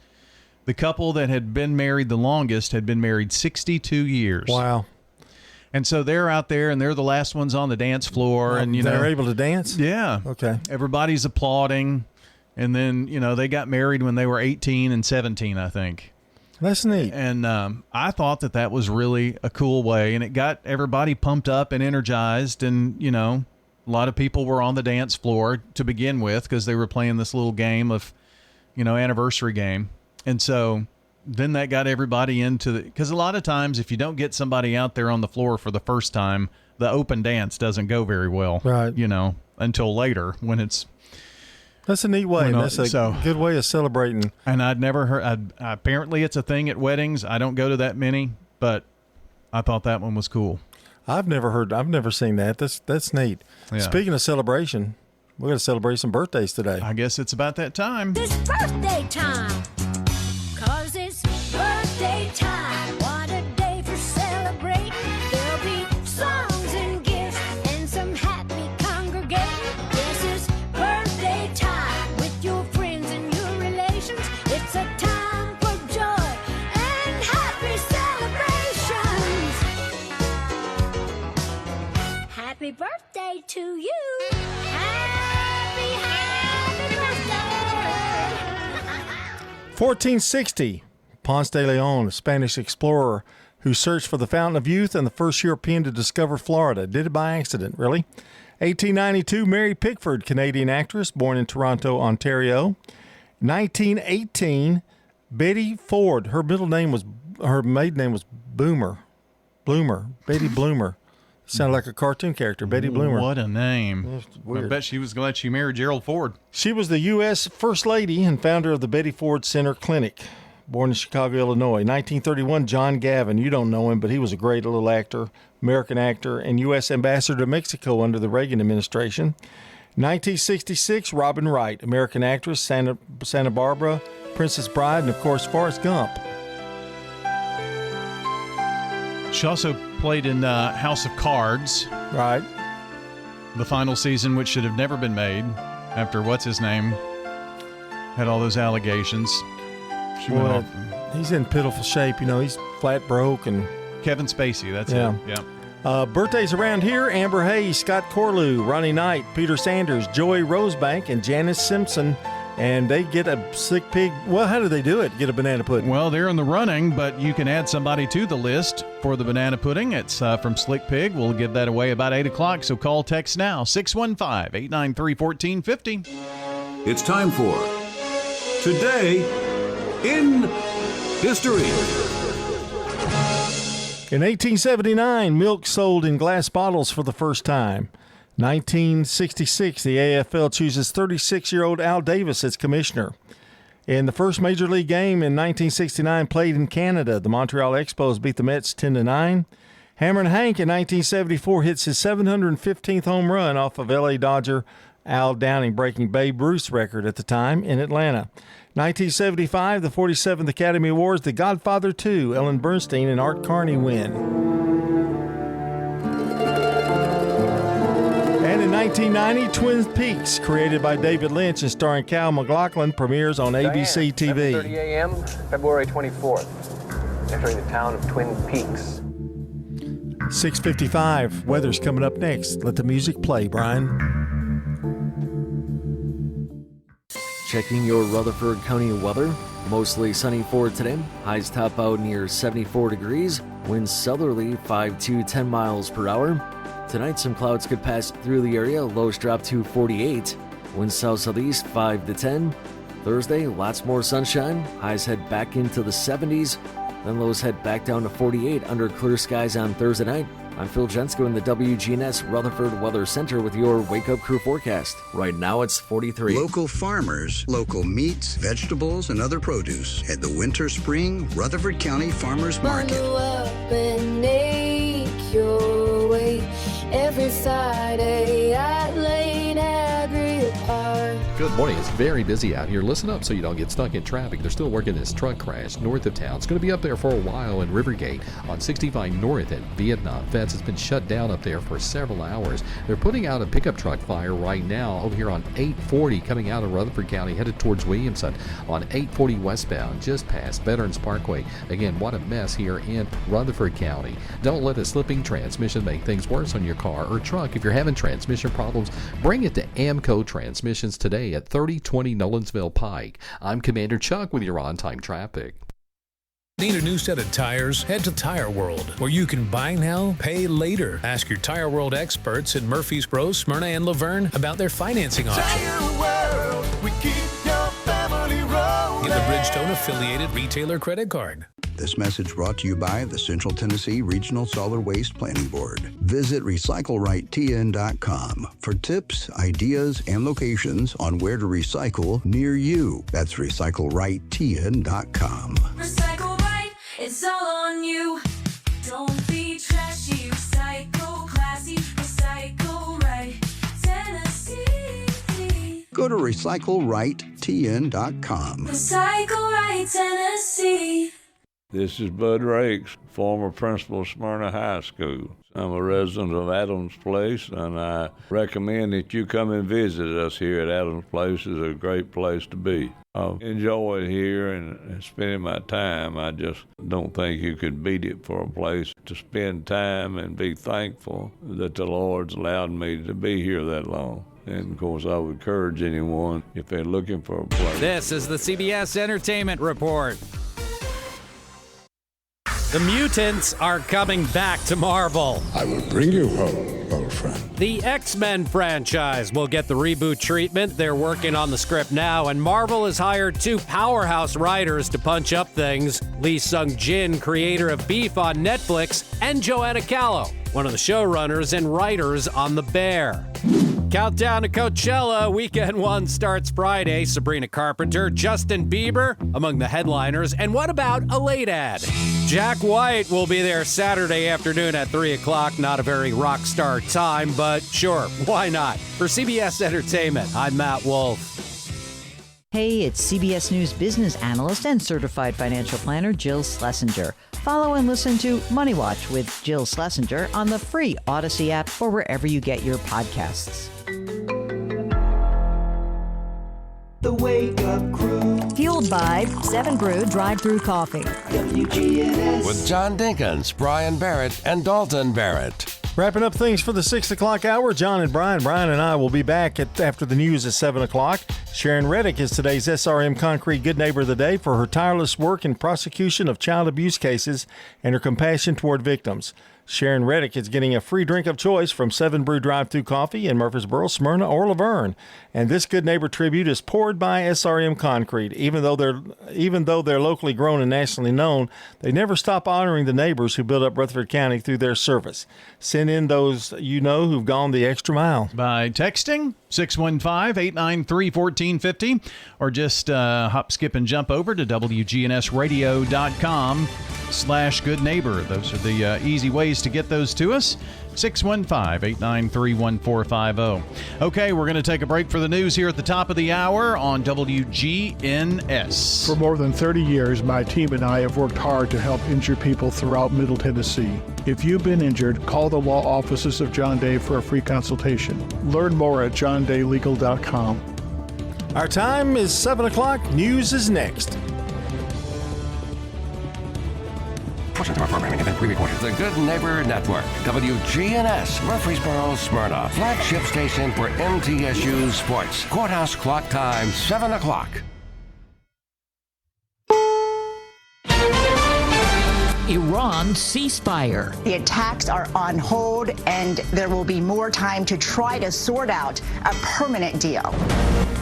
The couple that had been married the longest had been married 62 years. Wow. And so they're out there, and they're the last ones on the dance floor. And they're able to dance? Yeah. Okay. Everybody's applauding. And then, they got married when they were 18 and 17, I think. That's neat. And I thought that was really a cool way. And it got everybody pumped up and energized. And, a lot of people were on the dance floor to begin with because they were playing this little game of, anniversary game. And so then that got everybody into because a lot of times if you don't get somebody out there on the floor for the first time, the open dance doesn't go very well, right? Until later when it's. That's a neat way. That's a good way of celebrating. And I'd never heard. Apparently, it's a thing at weddings. I don't go to that many, but I thought that one was cool. I've never seen that. That's neat. Yeah. Speaking of celebration, we're going to celebrate some birthdays today. I guess it's about that time. It's birthday time. 'Cause it's birthday time. What a day for celebrating. There'll be songs and gifts and some happy congregating. This is birthday time with your friends and your relations. It's a time for joy and happy celebrations. Happy birthday to you. Happy birthday. 1460, Ponce de Leon, a Spanish explorer who searched for the Fountain of Youth and the first European to discover Florida. Did it by accident, really. 1892, Mary Pickford, Canadian actress, born in Toronto, Ontario. 1918, Betty Ford. Her maiden name was Bloomer. Betty Bloomer. Sounded like a cartoon character, Betty Bloomer. What a name. I bet she was glad she married Gerald Ford. She was the U.S. First Lady and founder of the Betty Ford Center Clinic, born in Chicago, Illinois. 1931, John Gavin. You don't know him, but he was a great little actor, American actor, and U.S. Ambassador to Mexico under the Reagan administration. 1966, Robin Wright, American actress, Santa Barbara, Princess Bride, and, of course, Forrest Gump. She also played in House of Cards. Right. The final season, which should have never been made after what's-his-name had all those allegations. She went off. He's in pitiful shape. He's flat broke. And Kevin Spacey, that's it. Yeah. Birthdays around here, Amber Hayes, Scott Corlew, Ronnie Knight, Peter Sanders, Joey Rosebank, and Janice Simpson. And they get a Slick Pig. Well, how do they do it? Get a banana pudding? Well, they're in the running, but you can add somebody to the list for the banana pudding. It's from Slick Pig. We'll give that away about 8 o'clock, so call, text now, 615-893-1450. It's time for Today in History. In 1879, milk sold in glass bottles for the first time. 1966, the AFL chooses 36-year-old Al Davis as commissioner. In the first Major League game in 1969 played in Canada, the Montreal Expos beat the Mets 10-9. Hammerin' Hank in 1974 hits his 715th home run off of L.A. Dodger Al Downing, breaking Babe Ruth's record at the time in Atlanta. 1975, the 47th Academy Awards, The Godfather 2, Ellen Bernstein and Art Carney win. And in 1990, Twin Peaks, created by David Lynch and starring Cal MacLachlan, premieres on ABC TV. 7:30 a.m., February 24th, entering the town of Twin Peaks. 6:55, weather's coming up next. Let the music play, Brian. Checking your Rutherford County weather. Mostly sunny for today. Highs top out near 74 degrees. Winds southerly 5 to 10 miles per hour. Tonight, some clouds could pass through the area. Lows drop to 48. Winds south-southeast 5 to 10. Thursday, lots more sunshine. Highs head back into the 70s. Then lows head back down to 48 under clear skies on Thursday night. I'm Phil Jensko in the WGNS Rutherford Weather Center with your Wake Up Crew forecast. Right now, it's 43. Local farmers, local meats, vegetables, and other produce at the Winter Spring Rutherford County Farmers Market. Bundle up and make your way every Friday at Lane Agri Park. Good morning. It's very busy out here. Listen up so you don't get stuck in traffic. They're still working this truck crash north of town. It's going to be up there for a while in Rivergate on 65 North at Vietnam. Fence has been shut down up there for several hours. They're putting out a pickup truck fire right now over here on 840 coming out of Rutherford County headed towards Williamson on 840 westbound just past Veterans Parkway. Again, what a mess here in Rutherford County. Don't let a slipping transmission make things worse on your car or truck. If you're having transmission problems, bring it to Amco Transmissions today at 3020 Nolensville Pike. I'm Commander Chuck with your on-time traffic. Need a new set of tires? Head to Tire World, where you can buy now, pay later. Ask your Tire World experts in Murfreesboro, Smyrna, and Laverne about their financing options. Tire World, we keep your family rolling. Get the Bridgestone affiliated retailer credit card. This message brought to you by the Central Tennessee Regional Solid Waste Planning Board. Visit RecycleRightTN.com for tips, ideas, and locations on where to recycle near you. That's RecycleRightTN.com. Recycle right, it's all on you. Don't be trashy, recycle classy, recycle right, Tennessee. Go to RecycleRightTN.com. Recycle right, Tennessee. This is Bud Rakes, former principal of Smyrna High School. I'm a resident of Adams Place, and I recommend that you come and visit us here at Adams Place. It's a great place to be. I enjoy it here and spending my time. I just don't think you could beat it for a place to spend time and be thankful that the Lord's allowed me to be here that long. And, of course, I would encourage anyone, if they're looking for a place. This is the CBS Entertainment Report. The mutants are coming back to Marvel. I will bring you home, old friend. The X-Men franchise will get the reboot treatment. They're working on the script now, and Marvel has hired two powerhouse writers to punch up things. Lee Sung-jin, creator of Beef on Netflix, and Joanna Callow, one of the showrunners and writers on The Bear. Countdown to Coachella. Weekend one starts Friday. Sabrina Carpenter, Justin Bieber among the headliners. And what about a late ad? Jack White will be there Saturday afternoon at 3 o'clock. Not a very rock star time, but sure, why not? For CBS Entertainment, I'm Matt Wolf. Hey, it's CBS News business analyst and certified financial planner Jill Schlesinger. Follow and listen to Money Watch with Jill Schlesinger on the free Odyssey app or wherever you get your podcasts. The Wake Up Crew. Fueled by 7 Brew Drive-Thru Coffee. WGNS. With John Dinkins, Brian Barrett, and Dalton Barrett. Wrapping up things for the 6 o'clock hour, John and Brian. Brian and I will be back after the news at 7 o'clock. Sharon Reddick is today's SRM Concrete Good Neighbor of the Day for her tireless work in prosecution of child abuse cases and her compassion toward victims. Sharon Reddick is getting a free drink of choice from 7 Brew Drive-Thru Coffee in Murfreesboro, Smyrna, or Laverne. And this Good Neighbor tribute is poured by SRM Concrete. Even though they're locally grown and nationally known, they never stop honoring the neighbors who build up Rutherford County through their service. Send in those you know who've gone the extra mile. By texting 615-893-1450 or just hop, skip, and jump over to WGNSradio.com/Good Neighbor. Those are the easy ways to get those to us. 615-893-1450. Okay, we're going to take a break for the news here at the top of the hour on WGNS. For more than 30 years, my team and I have worked hard to help injured people throughout Middle Tennessee. If you've been injured, call the law offices of John Day for a free consultation. Learn more at johndaylegal.com. Our time is 7 o'clock. News is next. Portions of our programming have been pre-recorded. The Good Neighbor Network, WGNS, Murfreesboro, Smyrna, flagship station for MTSU Sports. Courthouse clock time, 7 o'clock. Iran ceasefire. The attacks are on hold, and there will be more time to try to sort out a permanent deal.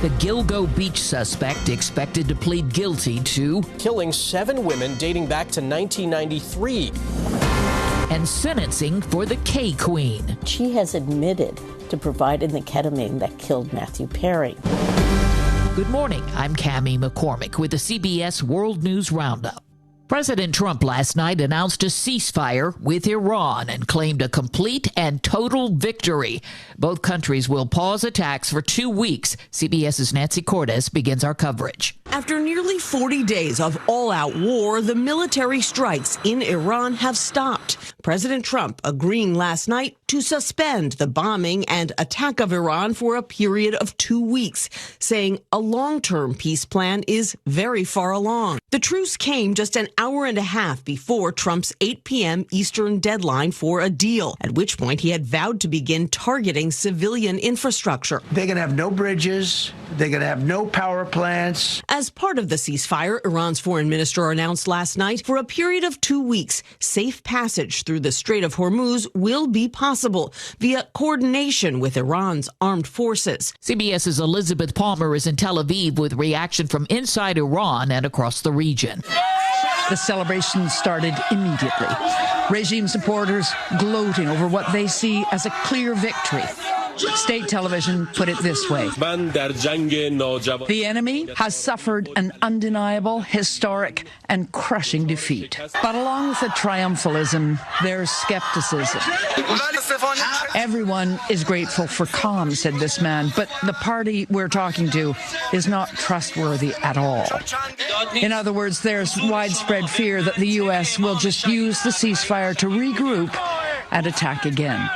The Gilgo Beach suspect expected to plead guilty to killing 7 women dating back to 1993. And sentencing for the K-Queen. She has admitted to providing the ketamine that killed Matthew Perry. Good morning. I'm Cammie McCormick with the CBS World News Roundup. President Trump last night announced a ceasefire with Iran and claimed a complete and total victory. Both countries will pause attacks for 2 weeks. CBS's Nancy Cordes begins our coverage. After nearly 40 days of all-out war, the military strikes in Iran have stopped. President Trump agreeing last night to suspend the bombing and attack of Iran for a period of 2 weeks, saying a long-term peace plan is very far along. The truce came just an hour and a half before Trump's 8 p.m. Eastern deadline for a deal, at which point he had vowed to begin targeting civilian infrastructure. They're going to have no bridges. They're going to have no power plants. As part of the ceasefire, Iran's foreign minister announced last night for a period of 2 weeks, safe passage through the Strait of Hormuz will be possible via coordination with Iran's armed forces. CBS's Elizabeth Palmer is in Tel Aviv with reaction from inside Iran and across the region. The celebration started immediately. Regime supporters gloating over what they see as a clear victory. State television put it this way: the enemy has suffered an undeniable, historic, and crushing defeat. But along with the triumphalism, there's skepticism. Everyone is grateful for calm, said this man, but the party we're talking to is not trustworthy at all. In other words, there's widespread fear that the U.S. will just use the ceasefire to regroup and attack again.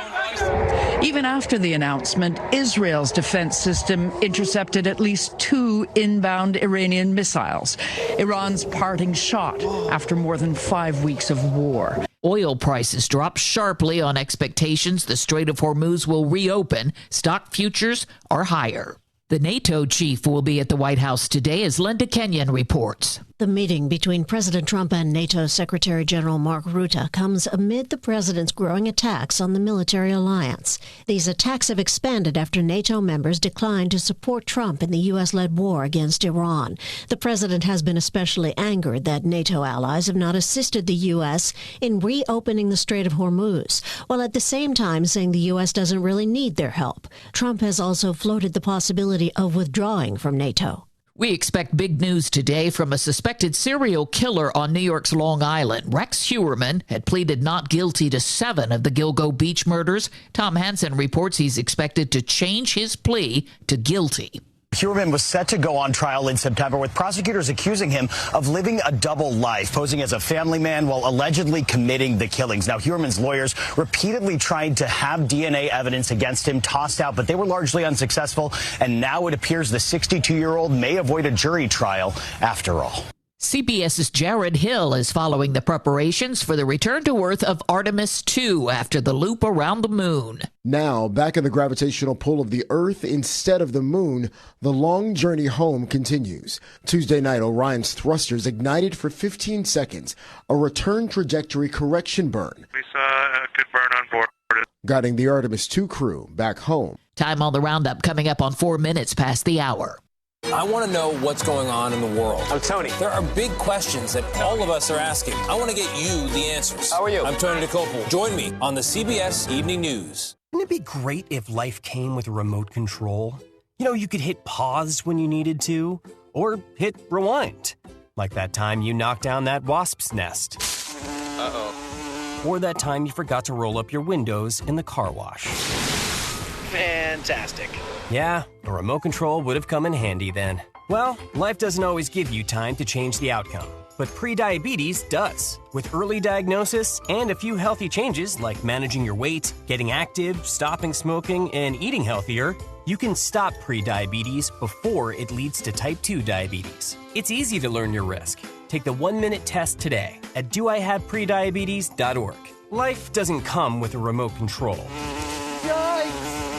Even after the announcement, Israel's defense system intercepted at least 2 inbound Iranian missiles, Iran's parting shot after more than 5 weeks of war. Oil prices dropped sharply on expectations the Strait of Hormuz will reopen. Stock futures are higher. The NATO chief will be at the White House today, as Linda Kenyon reports. The meeting between President Trump and NATO Secretary General Mark Rutte comes amid the president's growing attacks on the military alliance. These attacks have expanded after NATO members declined to support Trump in the U.S.-led war against Iran. The president has been especially angered that NATO allies have not assisted the U.S. in reopening the Strait of Hormuz, while at the same time saying the U.S. doesn't really need their help. Trump has also floated the possibility of withdrawing from NATO. We expect big news today from a suspected serial killer on New York's Long Island. Rex Heuermann had pleaded not guilty to 7 of the Gilgo Beach murders. Tom Hansen reports he's expected to change his plea to guilty. Heuermann was set to go on trial in September, with prosecutors accusing him of living a double life, posing as a family man while allegedly committing the killings. Now, Heuermann's lawyers repeatedly tried to have DNA evidence against him tossed out, but they were largely unsuccessful. And now it appears the 62-year-old may avoid a jury trial after all. CBS's Jared Hill is following the preparations for the return to Earth of Artemis 2 after the loop around the moon. Now, back in the gravitational pull of the Earth instead of the moon, the long journey home continues. Tuesday night, Orion's thrusters ignited for 15 seconds, a return trajectory correction burn. We saw a good burn on board. Guiding the Artemis 2 crew back home. Time on the roundup coming up on 4 minutes past the hour. I want to know what's going on in the world. I'm Tony. There are big questions that all of us are asking. I want to get you the answers. How are you? I'm Tony DeCopel. Join me on the CBS Evening News. Wouldn't it be great if life came with a remote control? You know, you could hit pause when you needed to, or hit rewind. Like that time you knocked down that wasp's nest. Uh-oh. Or that time you forgot to roll up your windows in the car wash. Fantastic. Yeah, a remote control would have come in handy then. Well, life doesn't always give you time to change the outcome, but prediabetes does. With early diagnosis and a few healthy changes like managing your weight, getting active, stopping smoking, and eating healthier, you can stop prediabetes before it leads to type 2 diabetes. It's easy to learn your risk. Take the 1-minute test today at doihaveprediabetes.org. Life doesn't come with a remote control.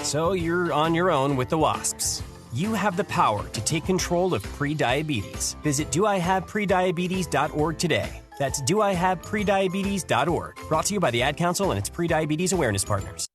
So you're on your own with the wasps. You have the power to take control of prediabetes. Visit doihaveprediabetes.org today. That's doihaveprediabetes.org. Brought to you by the Ad Council and its prediabetes awareness partners.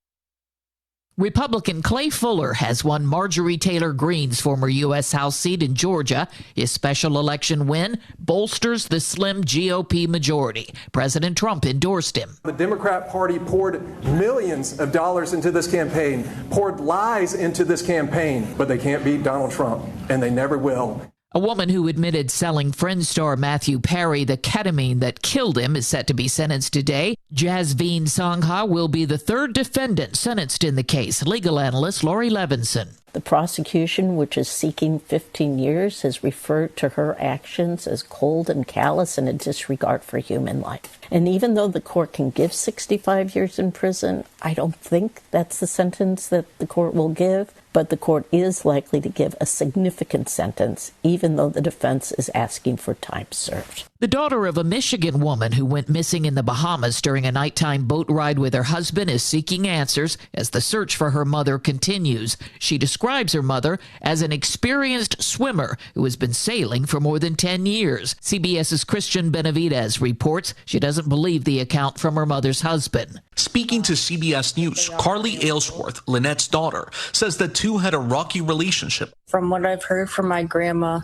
Republican Clay Fuller has won Marjorie Taylor Greene's former U.S. House seat in Georgia. His special election win bolsters the slim GOP majority. President Trump endorsed him. The Democrat Party poured millions of dollars into this campaign, poured lies into this campaign, but they can't beat Donald Trump, and they never will. A woman who admitted selling Friends star Matthew Perry the ketamine that killed him is set to be sentenced today. Jasveen Sangha will be the third defendant sentenced in the case. Legal analyst Lori Levinson. The prosecution, which is seeking 15 years, has referred to her actions as cold and callous and a disregard for human life. And even though the court can give 65 years in prison, I don't think that's the sentence that the court will give. But the court is likely to give a significant sentence, even though the defense is asking for time served. The daughter of a Michigan woman who went missing in the Bahamas during a nighttime boat ride with her husband is seeking answers as the search for her mother continues. She describes her mother as an experienced swimmer who has been sailing for more than 10 years. CBS's Christian Benavidez reports she doesn't believe the account from her mother's husband. Speaking to CBS News, Carly Aylesworth, Lynette's daughter, says the two had a rocky relationship. From what I've heard from my grandma,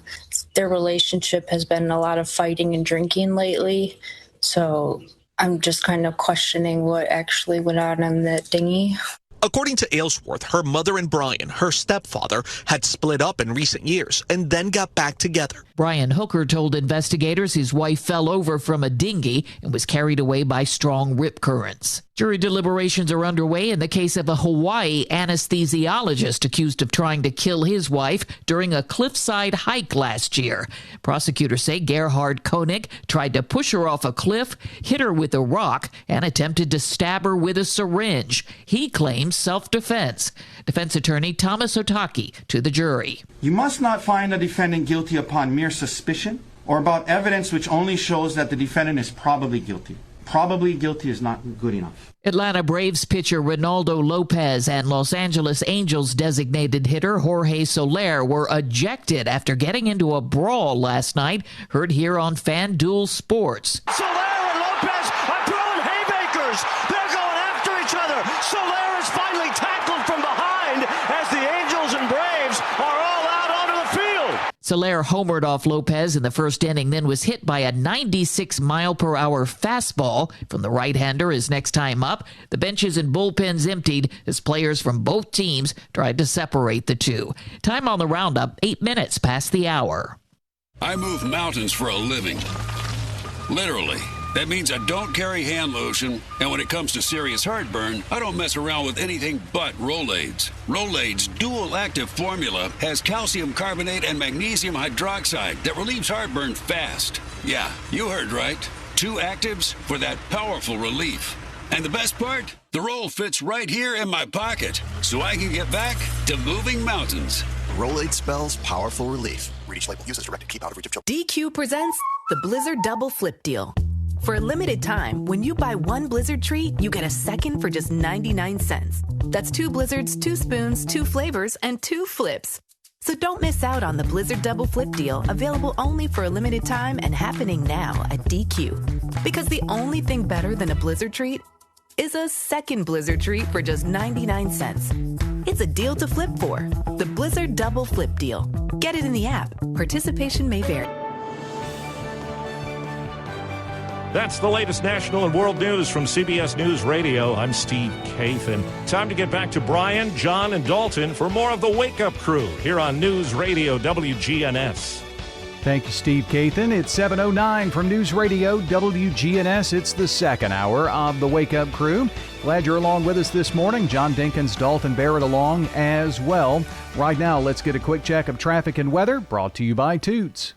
their relationship has been a lot of fighting and drinking lately. So I'm just kind of questioning what actually went on in that dinghy. According to Aylesworth, her mother and Brian, her stepfather, had split up in recent years and then got back together. Brian Hooker told investigators his wife fell over from a dinghy and was carried away by strong rip currents. Jury deliberations are underway in the case of a Hawaii anesthesiologist accused of trying to kill his wife during a cliffside hike last year. Prosecutors say Gerhard Koenig tried to push her off a cliff, hit her with a rock, and attempted to stab her with a syringe. He claims self-defense. Defense attorney Thomas Otaki to the jury. You must not find a defendant guilty upon mere suspicion or about evidence which only shows that the defendant is probably guilty. Probably guilty is not good enough. Atlanta Braves pitcher Ronaldo Lopez and Los Angeles Angels designated hitter Jorge Soler were ejected after getting into a brawl last night. Heard here on FanDuel Sports. Soler and Lopez are throwing haymakers. They're going after each other. Soler is finally tackled from behind as the Angels and Braves are all out onto the field. Soler homered off Lopez in the first inning, then was hit by a 96-mile-per-hour fastball from the right-hander his next time up. The benches and bullpens emptied as players from both teams tried to separate the two. Time on the roundup, 8 minutes past the hour. I move mountains for a living. Literally. That means I don't carry hand lotion, and when it comes to serious heartburn, I don't mess around with anything but Rolaids. Rolaids' dual-active formula has calcium carbonate and magnesium hydroxide that relieves heartburn fast. Yeah, you heard right. 2 actives for that powerful relief. And the best part? The roll fits right here in my pocket, so I can get back to moving mountains. Rolaid spells powerful relief. Read each label. Use as directed. Keep out of reach of children. DQ presents the Blizzard Double Flip Deal. For a limited time, when you buy 1 Blizzard treat, you get a second for just 99 cents. That's 2 Blizzards, 2 spoons, 2 flavors, and 2 flips. So don't miss out on the Blizzard Double Flip Deal, available only for a limited time and happening now at DQ. Because the only thing better than a Blizzard treat is a second Blizzard treat for just 99 cents. It's a deal to flip for. The Blizzard Double Flip Deal. Get it in the app. Participation may vary. That's the latest national and world news from CBS News Radio. I'm Steve Kathan. Time to get back to Brian, John, and Dalton for more of the Wake Up Crew here on News Radio WGNS. Thank you, Steve Kathan. It's 7:09 from News Radio WGNS. It's the second hour of the Wake Up Crew. Glad you're along with us this morning. John Dinkins, Dalton Barrett along as well. Right now, let's get a quick check of traffic and weather brought to you by Toots.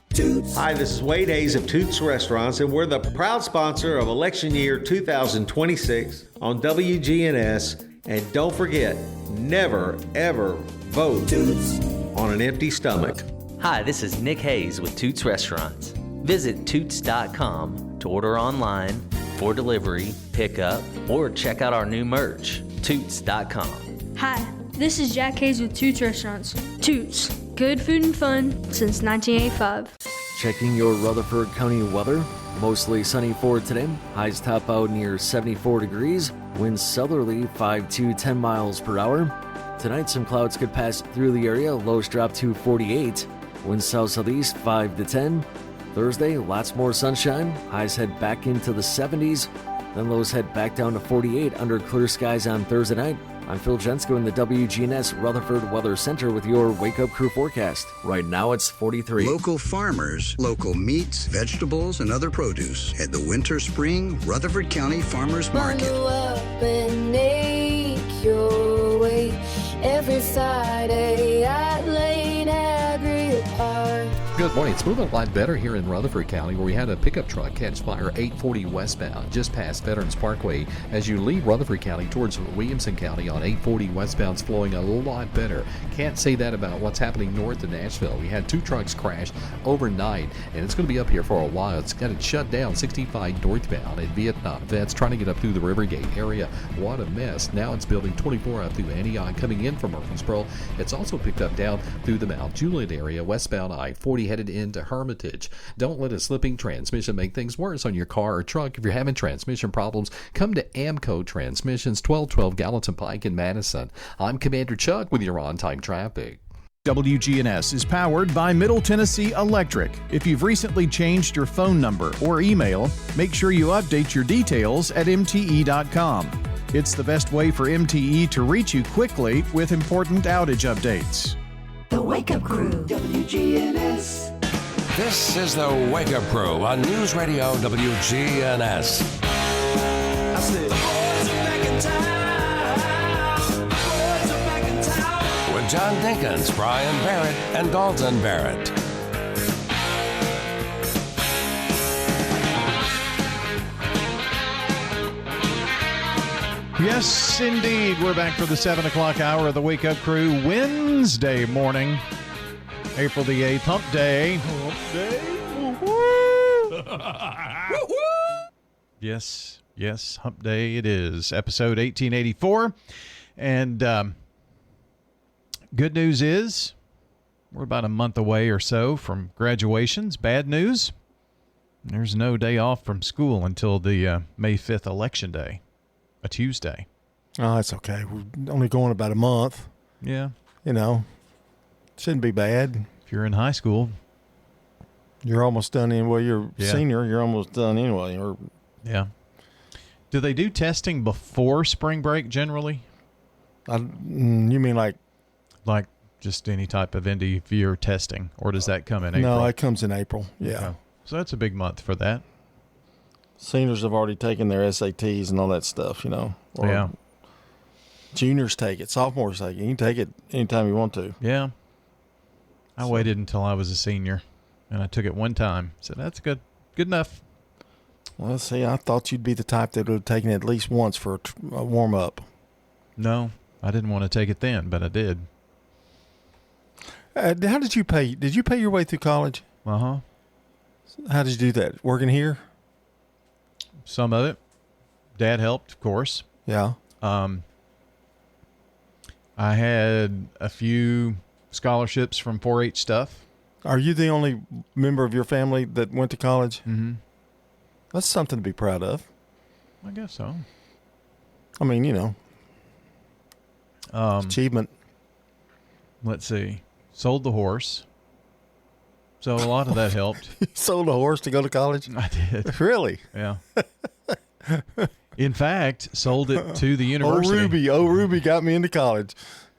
Hi, this is Wade Hayes of Toots Restaurants, and we're the proud sponsor of election year 2026 on WGNS. And don't forget, never, ever vote Toots on an empty stomach. Hi, this is Nick Hayes with Toots Restaurants. Visit Toots.com to order online, for delivery, pickup, or check out our new merch, Toots.com. Hi, this is Jack Hayes with Toots Restaurants. Toots, good food and fun since 1985. Checking your Rutherford County weather. Mostly sunny for today. Highs top out near 74 degrees. Winds southerly 5 to 10 miles per hour. Tonight, some clouds could pass through the area. Lows drop to 48. Winds south-southeast 5 to 10. Thursday, lots more sunshine. Highs head back into the 70s. Then lows head back down to 48 under clear skies on Thursday night. I'm Phil Jensko in the WGNS Rutherford Weather Center with your Wake Up Crew forecast. Right now it's 43. Local farmers, local meats, vegetables, and other produce at the Winter Spring Rutherford County Farmers Market. Bundle up and make your way every Friday at Lane Agri Park. Good morning. It's moving a lot better here in Rutherford County, where we had a pickup truck catch fire 840 westbound just past Veterans Parkway. As you leave Rutherford County towards Williamson County on 840 westbound, it's flowing a lot better. Can't say that about what's happening north of Nashville. We had 2 trucks crash overnight, and it's going to be up here for a while. It's got it shut down 65 northbound at Vietnam. Vets trying to get up through the Rivergate area. What a mess. Now it's building 24 up through Antioch coming in from Murfreesboro. It's also picked up down through the Mount Juliet area, westbound I-40 headed into Hermitage. Don't let a slipping transmission make things worse on your car or truck. If you're having transmission problems, come to Amco Transmissions, 1212 Gallatin Pike in Madison. I'm Commander Chuck with your on-time traffic. WGNS is powered by Middle Tennessee Electric. If you've recently changed your phone number or email, make sure you update your details at MTE.com. It's the best way for MTE to reach you quickly with important outage updates. The Wake Up Crew, WGNS. This is the Wake Up Crew on News Radio WGNS. I said, the boys are back in town. The boys are back in town. With John Dinkins, Brian Barrett, and Dalton Barrett. Yes, indeed. We're back for the 7 o'clock hour of the Wake Up Crew Wednesday morning, April the 8th, Hump Day. Hump Day. Yes, Hump Day it is. Episode 1884. And good news is we're about a month away or so from graduations. Bad news, there's no day off from school until the May 5th election day. A Tuesday. Oh, it's okay. We're only going about a month. Yeah. You know, shouldn't be bad. If you're in high school, you're almost done anyway. You're senior, you're almost done anyway. Or yeah. Do they do testing before spring break generally? You mean like just any type of end of year testing, or does that come in April? No, it comes in April. Yeah. Okay. So that's a big month for that. Seniors have already taken their SATs and all that stuff, you know. Or yeah. Juniors take it. Sophomores take it. You can take it anytime you want to. Yeah. I waited until I was a senior, and I took it one time. So that's good enough. Well, see, I thought you'd be the type that would have taken it at least once for a warm-up. No, I didn't want to take it then, but I did. How did you pay? Did you pay your way through college? Uh-huh. How did you do that? Working here? Some of it. Dad helped, of course. Yeah. I had a few scholarships from 4-H stuff. Are you the only member of your family that went to college? Mm-hmm. That's something to be proud of. I guess so. I mean, you know. Achievement. Let's see. Sold the horse. So a lot of that helped. You sold a horse to go to college? I did. Really? Yeah. In fact, sold it to the university. Ruby got me into college.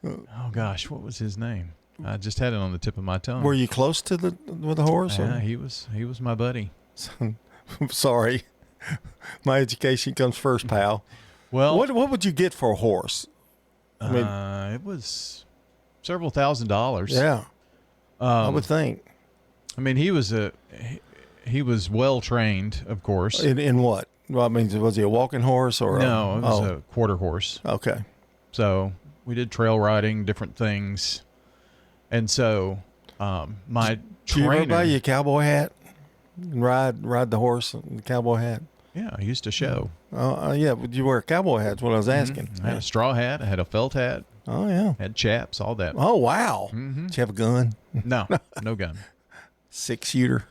Oh gosh, what was his name? I just had it on the tip of my tongue. Were you close to with the horse? Yeah, he was my buddy. Sorry, my education comes first, pal. Well, what would you get for a horse? I mean, it was several $1,000s. Yeah, I would think. I mean, he was well trained, of course. In what? Well, I mean, was he a walking horse or no? It was a quarter horse. Okay. So we did trail riding, different things, and so my trainer. Did you ever buy you a cowboy hat and ride the horse in the cowboy hat? Yeah, I used to show. Yeah, but you wear a cowboy hat? Is what I was asking. I had a straw hat. I had a felt hat. Oh yeah. Had chaps, all that. Oh wow. Mm-hmm. Did you have a gun? No, no gun. 6-shooter.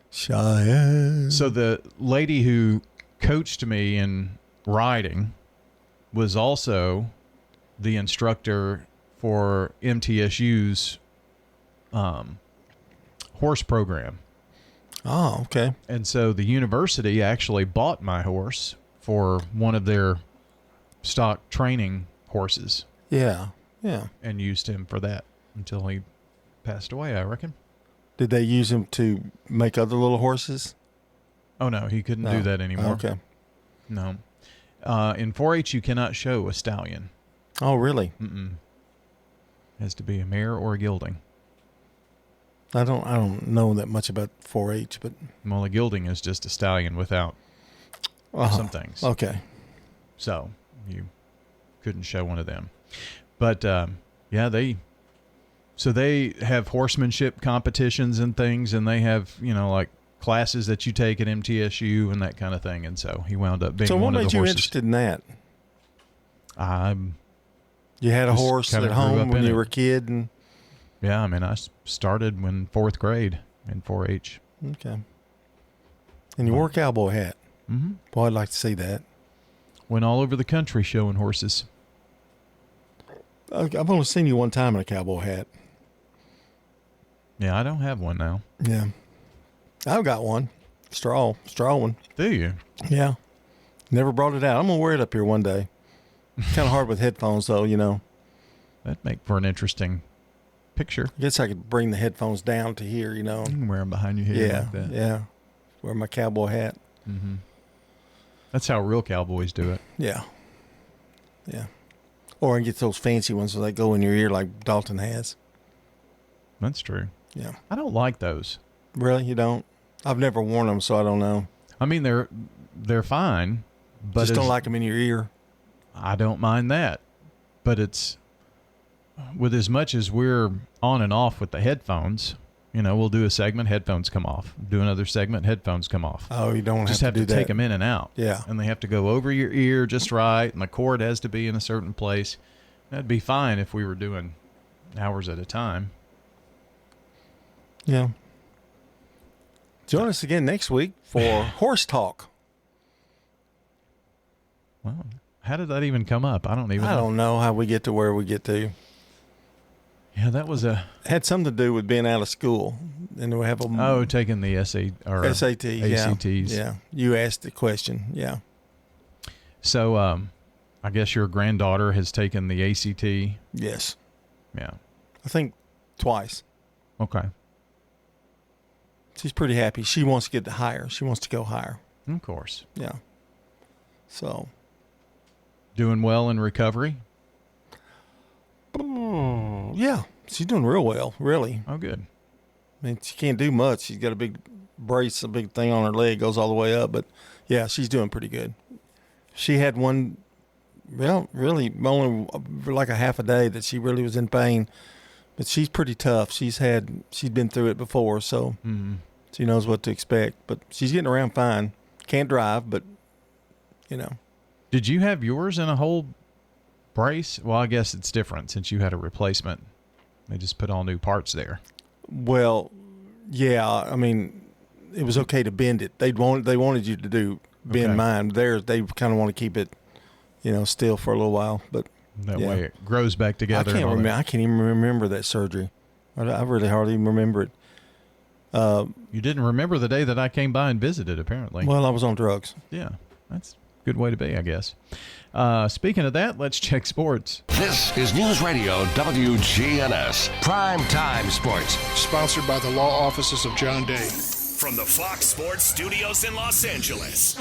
Cheyenne. So the lady who coached me in riding was also the instructor for MTSU's horse program. Oh, okay. And so the university actually bought my horse for one of their stock training horses. Yeah. And used him for that until he passed away, I reckon. Did they use him to make other little horses? Oh, no, he couldn't do that anymore. Okay. No. In 4-H, you cannot show a stallion. Oh, really? Mm-mm. Has to be a mare or a gelding. I don't know that much about 4-H, but well, a gelding is just a stallion without some things. Okay. So you couldn't show one of them. But they have horsemanship competitions and things, and they have like classes that you take at MTSU and that kind of thing. And so he wound up being one of the horses. So what made you interested in that? You had a horse at home when you were a kid, and yeah, I mean, I started in 4th grade in 4-H. Okay. And you wore a cowboy hat. Mm-hmm. Boy, I'd like to see that. Went all over the country showing horses. I've only seen you one time in a cowboy hat. Yeah, I don't have one now. Yeah. I've got one. Straw one. Do you? Yeah. Never brought it out. I'm going to wear it up here one day. Kind of hard with headphones, though, That'd make for an interesting picture. I guess I could bring the headphones down to here, You can wear them behind your head like that. Yeah. Wear my cowboy hat. Mm-hmm. That's how real cowboys do it. Yeah. Yeah. Or I can get those fancy ones so they go in your ear like Dalton has. That's true. Yeah. I don't like those. Really? You don't? I've never worn them, so I don't know. I mean, they're fine, but just don't like them in your ear. I don't mind that, but it's with as much as we're on and off with the headphones. We'll do a segment, headphones come off. Do another segment, headphones come off. Oh, you don't just have to do take that. them in and out. Yeah, and they have to go over your ear just right, and the cord has to be in a certain place. That'd be fine if we were doing hours at a time. Yeah. Join us again next week for Horse Talk. Well, how did that even come up? I don't know how we get to where we get to. Yeah, that was had something to do with being out of school, and we have taking the SAT or ACTs. Yeah. You asked the question. Yeah. So, I guess your granddaughter has taken the ACT. Yes. Yeah. I think twice. Okay. She's pretty happy. She wants to get higher. She wants to go higher. Of course. Yeah. So. Doing well in recovery? Yeah. She's doing real well, really. Oh, good. I mean, she can't do much. She's got a big brace, a big thing on her leg, goes all the way up. But, yeah, she's doing pretty good. She had one, really only like a half a day that she really was in pain. But she's pretty tough. She's been through it before, so she knows what to expect. But she's getting around fine. Can't drive, but, Did you have yours in a whole brace? Well, I guess it's different since you had a replacement. They just put all new parts there. Well, yeah. I mean, it was okay to bend it. They wanted you to bend mine. Theirs, they kind of want to keep it, still for a little while. But that way it grows back together. I can't even remember that surgery. I really hardly even remember it. You didn't remember the day that I came by and visited, apparently. Well, I was on drugs. Yeah, that's a good way to be, I guess. Speaking of that, let's check sports. This is News Radio WGNS Prime Time Sports. Sponsored by the law offices of John Day. From the Fox Sports Studios in Los Angeles,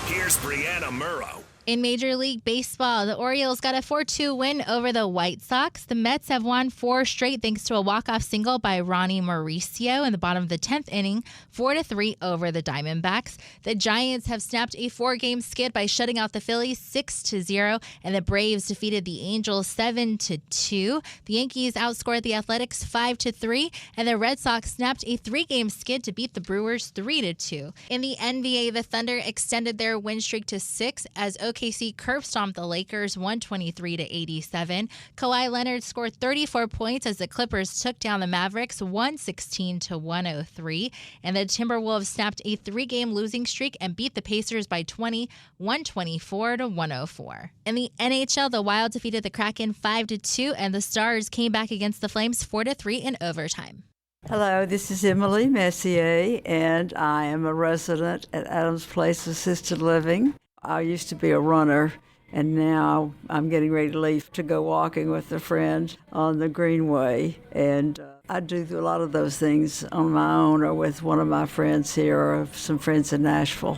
here's Brianna Murrow. In Major League Baseball, the Orioles got a 4-2 win over the White Sox. The Mets have won 4 straight thanks to a walk-off single by Ronnie Mauricio in the bottom of the 10th inning, 4-3 over the Diamondbacks. The Giants have snapped a 4-game skid by shutting out the Phillies 6-0, and the Braves defeated the Angels 7-2. The Yankees outscored the Athletics 5-3, and the Red Sox snapped a 3-game skid to beat the Brewers 3-2. In the NBA, the Thunder extended their win streak to 6 as OKC curb stomped the Lakers 123-87. Kawhi Leonard scored 34 points as the Clippers took down the Mavericks 116-103. And the Timberwolves snapped a 3-game losing streak and beat the Pacers by 20, 124-104. In the NHL, the Wild defeated the Kraken 5-2, and the Stars came back against the Flames 4-3 in overtime. Hello, this is Emily Messier, and I am a resident at Adams Place Assisted Living. I used to be a runner, and now I'm getting ready to leave to go walking with a friend on the Greenway. And I do a lot of those things on my own or with one of my friends here or some friends in Nashville.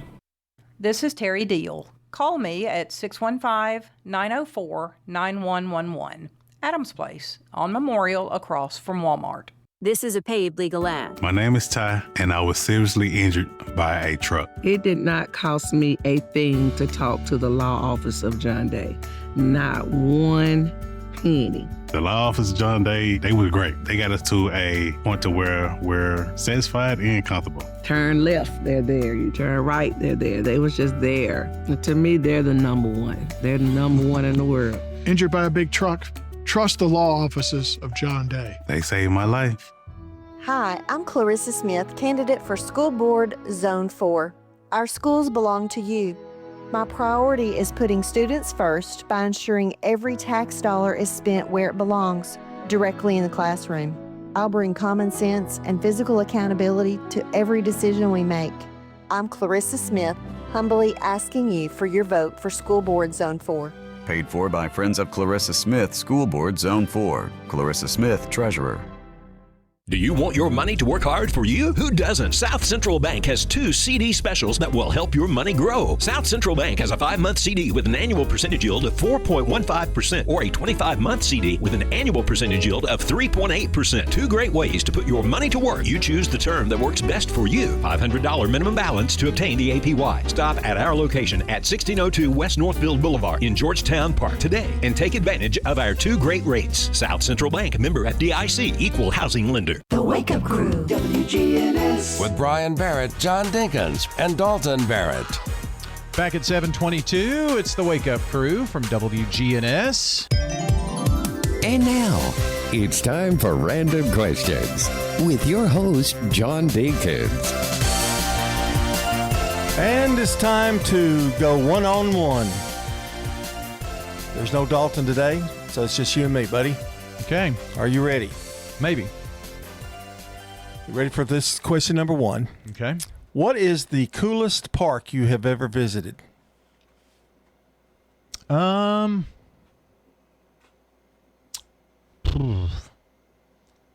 This is Terry Deal. Call me at 615-904-9111. Adams Place on Memorial across from Walmart. This is a paid legal ad. My name is Ty, and I was seriously injured by a truck. It did not cost me a thing to talk to the law office of John Day. Not one penny. The law office of John Day, they were great. They got us to a point to where we're satisfied and comfortable. Turn left, they're there. You turn right, they're there. They was just there. And to me, they're the number one. They're the number one in the world. Injured by a big truck? Trust the law offices of John Day. They saved my life. Hi, I'm Clarissa Smith, candidate for School Board Zone 4. Our schools belong to you. My priority is putting students first by ensuring every tax dollar is spent where it belongs, directly in the classroom. I'll bring common sense and physical accountability to every decision we make. I'm Clarissa Smith, humbly asking you for your vote for School Board Zone 4. Paid for by Friends of Clarissa Smith, School Board Zone 4. Clarissa Smith, Treasurer. Do you want your money to work hard for you? Who doesn't? South Central Bank has 2 CD specials that will help your money grow. South Central Bank has a 5-month CD with an annual percentage yield of 4.15% or a 25-month CD with an annual percentage yield of 3.8%. 2 great ways to put your money to work. You choose the term that works best for you. $500 minimum balance to obtain the APY. Stop at our location at 1602 West Northfield Boulevard in Georgetown Park today and take advantage of our 2 great rates. South Central Bank, member FDIC, equal housing lender. The Wake Up Crew, WGNS. With Brian Barrett, John Dinkins, and Dalton Barrett. Back at 7:22, it's the Wake Up Crew from WGNS. And now, it's time for Random Questions with your host, John Dinkins. And it's time to go one-on-one. There's no Dalton today, so it's just you and me, buddy. Okay. Are you ready? Maybe. You ready for this question number 1? Okay. What is the coolest park you have ever visited?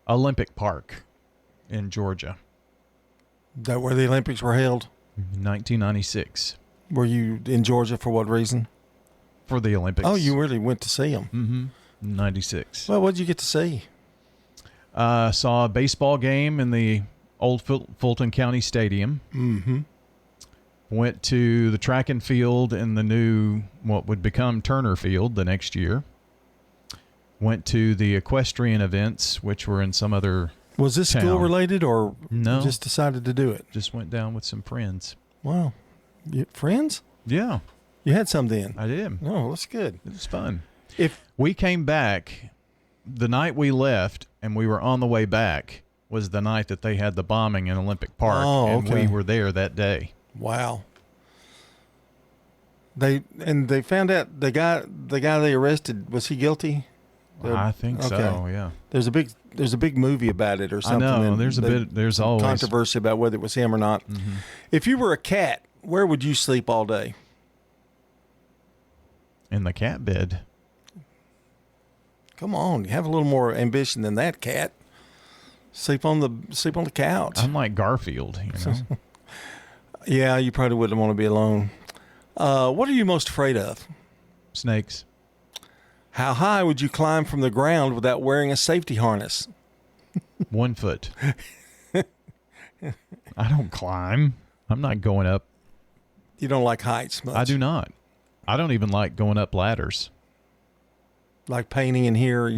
Olympic Park in Georgia. Is that where the Olympics were held? 1996. Were you in Georgia for what reason? For the Olympics. Oh, you really went to see them? Mm-hmm. 96. Well, what did you get to see? Saw a baseball game in the old Fulton County Stadium. Mm-hmm. Went to the track and field in the new, what would become Turner Field the next year. Went to the equestrian events, which were in some other Was this town. school related or No. you just decided to do it? Just went down with some friends. Wow. Friends? Yeah. You had some then? I did. Oh, that's good. It was fun. If we came back, the night we left and we were on the way back was the night that they had the bombing in Olympic Park. Oh, and okay. we were there that day. Wow. They found out the guy they arrested, was he guilty? I think so, yeah. There's a big movie about it or something. I know. and There's always controversy about whether it was him or not. Mm-hmm. If you were a cat, where would you sleep all day? In the cat bed. Come on, you have a little more ambition than that, cat. Sleep on the couch. I'm like Garfield, you know. Yeah, you probably wouldn't want to be alone. What are you most afraid of? Snakes. How high would you climb from the ground without wearing a safety harness? 1 foot. I don't climb. I'm not going up. You don't like heights much? I do not. I don't even like going up ladders. Like painting in here?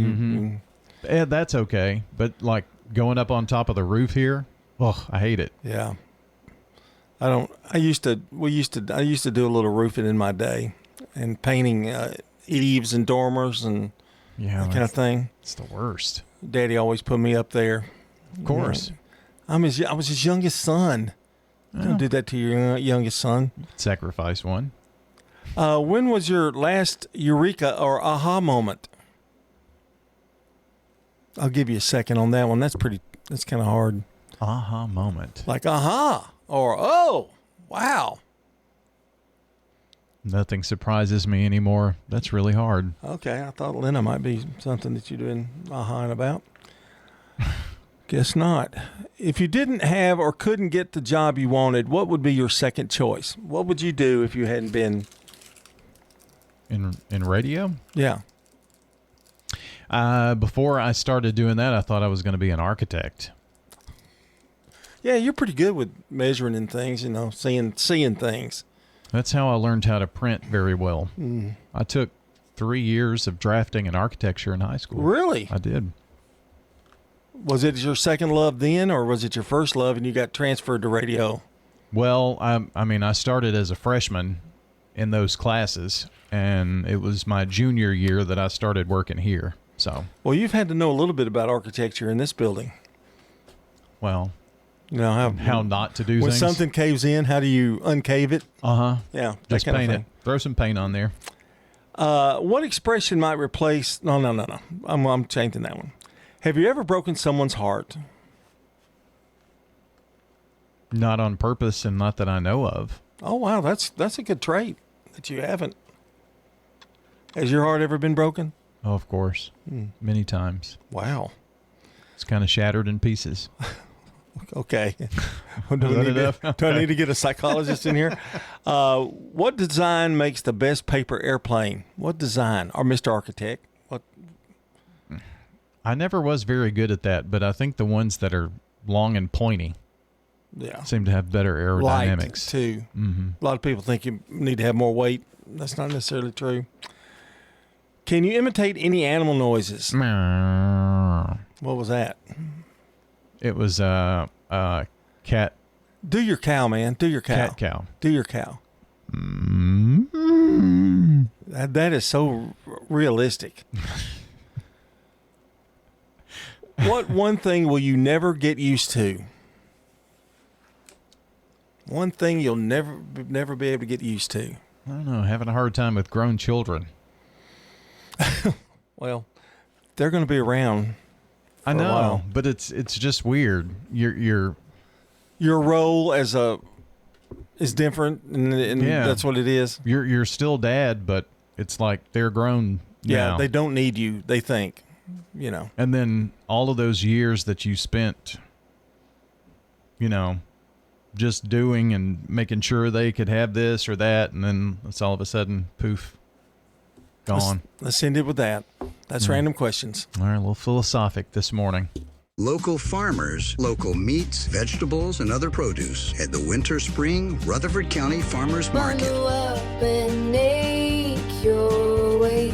Yeah, that's okay. But like going up on top of the roof here, I hate it. Yeah. I used to do a little roofing in my day and painting eaves and dormers and that kind of thing. It's the worst. Daddy always put me up there. Of course. I was his youngest son. Don't do that to your youngest son. Sacrifice one. When was your last eureka or aha moment? I'll give you a second on that one. That's kind of hard. Aha moment. Like aha or oh, wow. Nothing surprises me anymore. That's really hard. Okay, I thought Lena might be something that you've been aha about. Guess not. If you didn't have or couldn't get the job you wanted, what would be your second choice? What would you do if you hadn't been in radio? Yeah. Before I started doing that, I thought I was going to be an architect. Yeah, you're pretty good with measuring and things, seeing things. That's how I learned how to print very well. Mm. I took 3 years of drafting and architecture in high school. Really? I did. Was it your second love then, or was it your first love and you got transferred to radio? Well, I started as a freshman in those classes, and it was my junior year that I started working here. So, well, you've had to know a little bit about architecture in this building. Well, how not to do when things. When something caves in, how do you uncave it? Yeah, just paint it. Throw some paint on there. What expression might replace? No. I'm changing that one. Have you ever broken someone's heart? Not on purpose, and not that I know of. Oh wow, that's a good trait that you haven't. Has your heart ever been broken? Oh, of course, many times. Wow, it's kind of shattered in pieces. Okay. Do I need to get a psychologist in here? What design makes the best paper airplane? What design? Or Mr. Architect? What? I never was very good at that, but I think the ones that are long and pointy seem to have better aerodynamics. Light, too. Mm-hmm. A lot of people think you need to have more weight. That's not necessarily true. Can you imitate any animal noises? What was that? It was cat. Do your cow, man. Do your cow. Cat cow. Do your cow. Mm-hmm. That is so realistic. What one thing will you never get used to? One thing you'll never be able to get used to. I don't know. Having a hard time with grown children. Well, they're going to be around. I know, but it's just weird. Your role is different, and that's what it is. You're still dad, but it's like they're grown. Yeah, now. They don't need you. They think, And then all of those years that you spent, just doing and making sure they could have this or that, and then it's all of a sudden, poof, gone. Let's end it with that. That's random questions. All right, a little philosophic this morning. Local farmers, local meats, vegetables, and other produce at the Winter Spring Rutherford County Farmers Market. Bundle up and make your way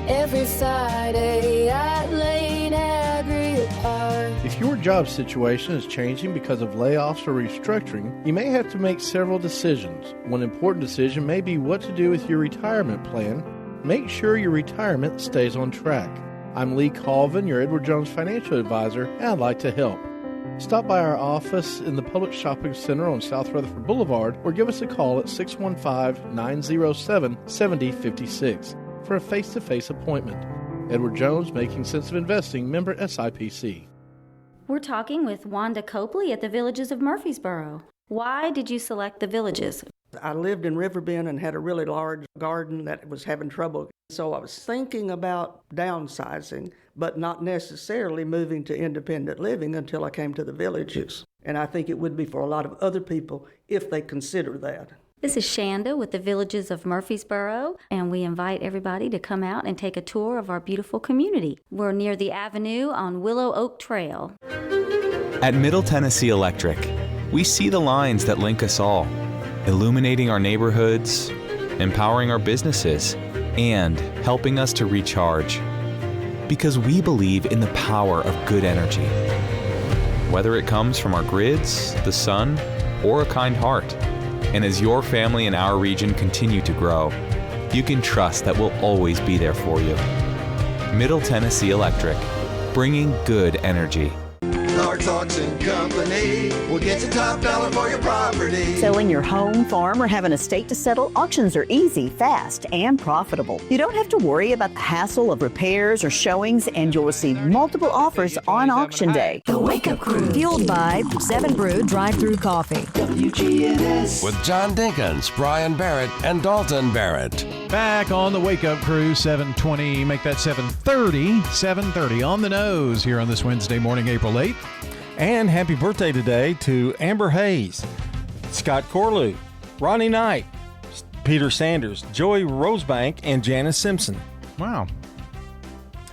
every Friday at Lane Agri Park. If your job situation is changing because of layoffs or restructuring, you may have to make several decisions. One important decision may be what to do with your retirement plan. Make sure your retirement stays on track. I'm Lee Colvin, your Edward Jones financial advisor, and I'd like to help. Stop by our office in the Public Shopping Center on South Rutherford Boulevard or give us a call at 615-907-7056 for a face-to-face appointment. Edward Jones, Making Sense of Investing, member SIPC. We're talking with Wanda Copley at the Villages of Murfreesboro. Why did you select the Villages? I lived in Riverbend and had a really large garden that was having trouble. So I was thinking about downsizing, but not necessarily moving to independent living until I came to the Villages. And I think it would be for a lot of other people if they consider that. This is Shanda with the Villages of Murfreesboro, and we invite everybody to come out and take a tour of our beautiful community. We're near the Avenue on Willow Oak Trail. At Middle Tennessee Electric, we see the lines that link us all, illuminating our neighborhoods, empowering our businesses, and helping us to recharge. Because we believe in the power of good energy. Whether it comes from our grids, the sun, or a kind heart. And as your family and our region continue to grow, you can trust that we'll always be there for you. Middle Tennessee Electric, bringing good energy. Our Mark's Auction Company will get you top dollar for your property. Selling your home, farm, or have an estate to settle, auctions are easy, fast, and profitable. You don't have to worry about the hassle of repairs or showings, and you'll receive multiple offers on auction day. The Wake Up Crew. Fueled by 7 Brew Drive-Thru Coffee. WGNS. With John Dinkins, Brian Barrett, and Dalton Barrett. Back on the Wake Up Crew, 7:20, make that 7:30, 7:30 on the nose here on this Wednesday morning, April 8th. And happy birthday today to Amber Hayes, Scott Corlew, Ronnie Knight, Peter Sanders, Joey Rosebank, and Janice Simpson. Wow.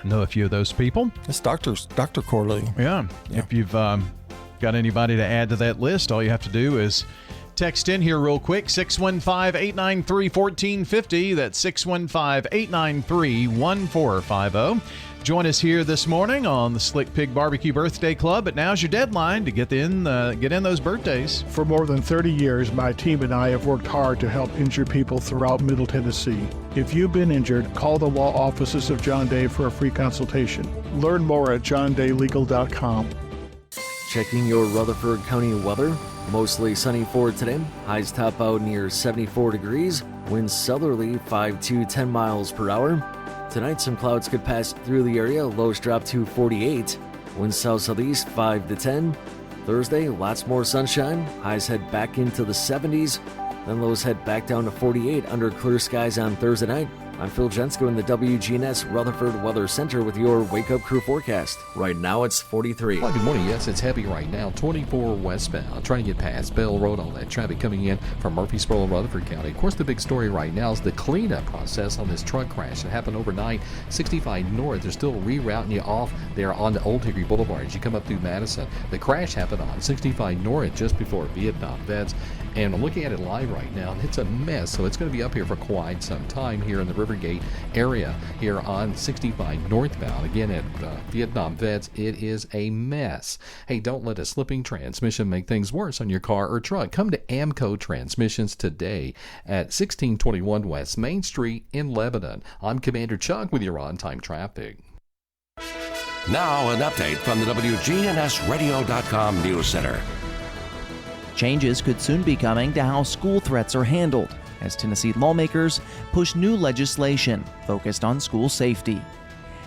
I know a few of those people. It's Dr. Corlew. Yeah. If you've got anybody to add to that list, all you have to do is text in here real quick, 615-893-1450. That's 615-893-1450. Join us here this morning on the Slick Pig Barbecue Birthday Club. But now's your deadline to get in those birthdays. For more than 30 years, my team and I have worked hard to help injured people throughout Middle Tennessee. If you've been injured, call the law offices of John Day for a free consultation. Learn more at johndaylegal.com. Checking your Rutherford County weather. Mostly sunny for today. Highs top out near 74 degrees. Winds southerly 5 to 10 miles per hour. Tonight, some clouds could pass through the area. Lows drop to 48. Winds south-southeast 5 to 10. Thursday, lots more sunshine. Highs head back into the 70s. Then lows head back down to 48 under clear skies on Thursday night. I'm Phil Jensko in the WGNS Rutherford Weather Center with your Wake Up Crew forecast. Right now it's 43. Well, good morning. Yes, it's heavy right now. 24 westbound. Trying to get past Bell Road. All that traffic coming in from Murfreesboro and Rutherford County. Of course, the big story right now is the cleanup process on this truck crash that happened overnight. 65 North. They're still rerouting you off there on the Old Hickory Boulevard as you come up through Madison. The crash happened on 65 North just before Vietnam Vets. And I'm looking at it live right now, and it's a mess. So it's going to be up here for quite some time here in the Rivergate area here on 65 northbound. Again, at Vietnam Vets, it is a mess. Hey, don't let a slipping transmission make things worse on your car or truck. Come to Amco Transmissions today at 1621 West Main Street in Lebanon. I'm Commander Chuck with your on-time traffic. Now an update from the WGNSradio.com News Center. Changes could soon be coming to how school threats are handled as Tennessee lawmakers push new legislation focused on school safety.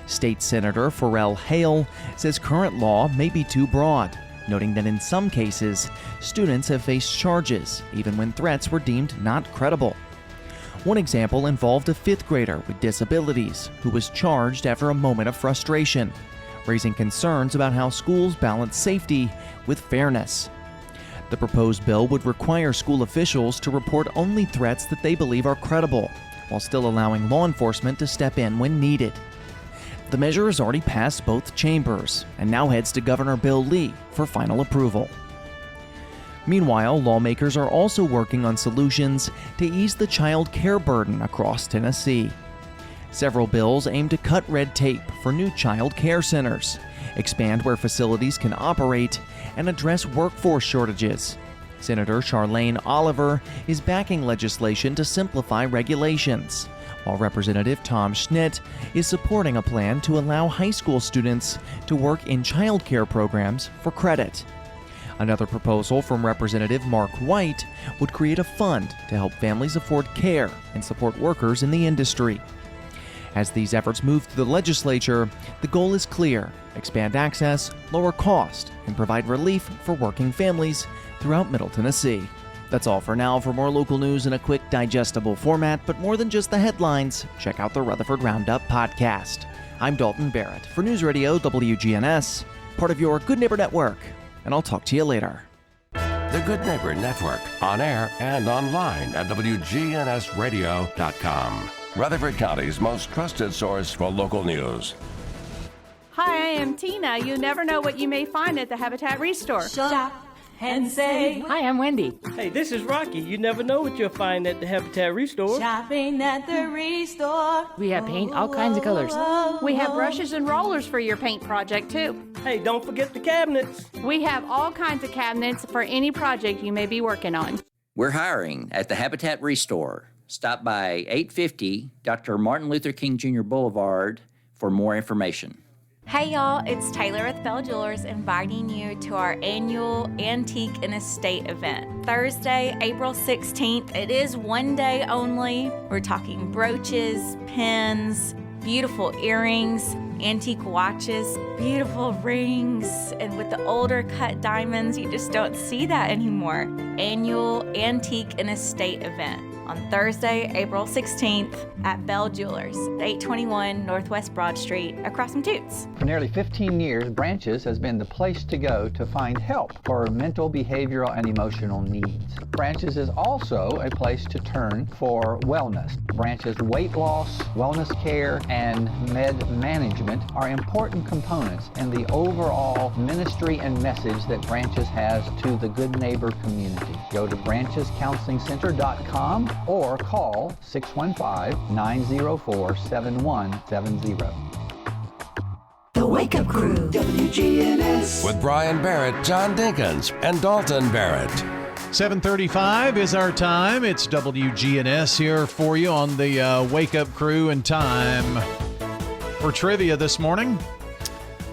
State Senator Pharrell Hale says current law may be too broad, noting that in some cases, students have faced charges even when threats were deemed not credible. One example involved a 5th grader with disabilities who was charged after a moment of frustration, raising concerns about how schools balance safety with fairness. The proposed bill would require school officials to report only threats that they believe are credible, while still allowing law enforcement to step in when needed. The measure has already passed both chambers and now heads to Governor Bill Lee for final approval. Meanwhile, lawmakers are also working on solutions to ease the child care burden across Tennessee. Several bills aim to cut red tape for new child care centers, expand where facilities can operate, and address workforce shortages. Senator Charlene Oliver is backing legislation to simplify regulations, while Representative Tom Schnitt is supporting a plan to allow high school students to work in child care programs for credit. Another proposal from Representative Mark White would create a fund to help families afford care and support workers in the industry. As these efforts move through the legislature, the goal is clear: expand access, lower cost, and provide relief for working families throughout Middle Tennessee. That's all for now. For more local news in a quick, digestible format, but more than just the headlines, check out the Rutherford Roundup podcast. I'm Dalton Barrett for News Radio WGNS, part of your Good Neighbor Network, and I'll talk to you later. The Good Neighbor Network, on air and online at WGNSradio.com. Rutherford County's most trusted source for local news. Hi, I am Tina. You never know what you may find at the Habitat Restore. Shop and save. Hi, I'm Wendy. Hey, this is Rocky. You never know what you'll find at the Habitat Restore. Shopping at the Restore. We have paint, all kinds of colors. We have brushes and rollers for your paint project, too. Hey, don't forget the cabinets. We have all kinds of cabinets for any project you may be working on. We're hiring at the Habitat Restore. Stop by 850 Dr. Martin Luther King Jr. Boulevard for more information. Hey y'all, it's Taylor with Bell Jewelers inviting you to our annual Antique and Estate event. Thursday, April 16th. It is one day only. We're talking brooches, pins, beautiful earrings, antique watches, beautiful rings, and with the older cut diamonds, you just don't see that anymore. Annual Antique and Estate event on Thursday, April 16th at Bell Jewelers, 821 Northwest Broad Street, across from Toots. For nearly 15 years, Branches has been the place to go to find help for mental, behavioral, and emotional needs. Branches is also a place to turn for wellness. Branches weight loss, wellness care, and med management are important components in the overall ministry and message that Branches has to the Good Neighbor community. Go to branchescounselingcenter.com or call 615-904-7170. The Wake Up Crew, WGNS. With Brian Barrett, John Dinkins, and Dalton Barrett. 7:35 is our time. It's WGNS here for you on the Wake Up Crew, and time for trivia this morning.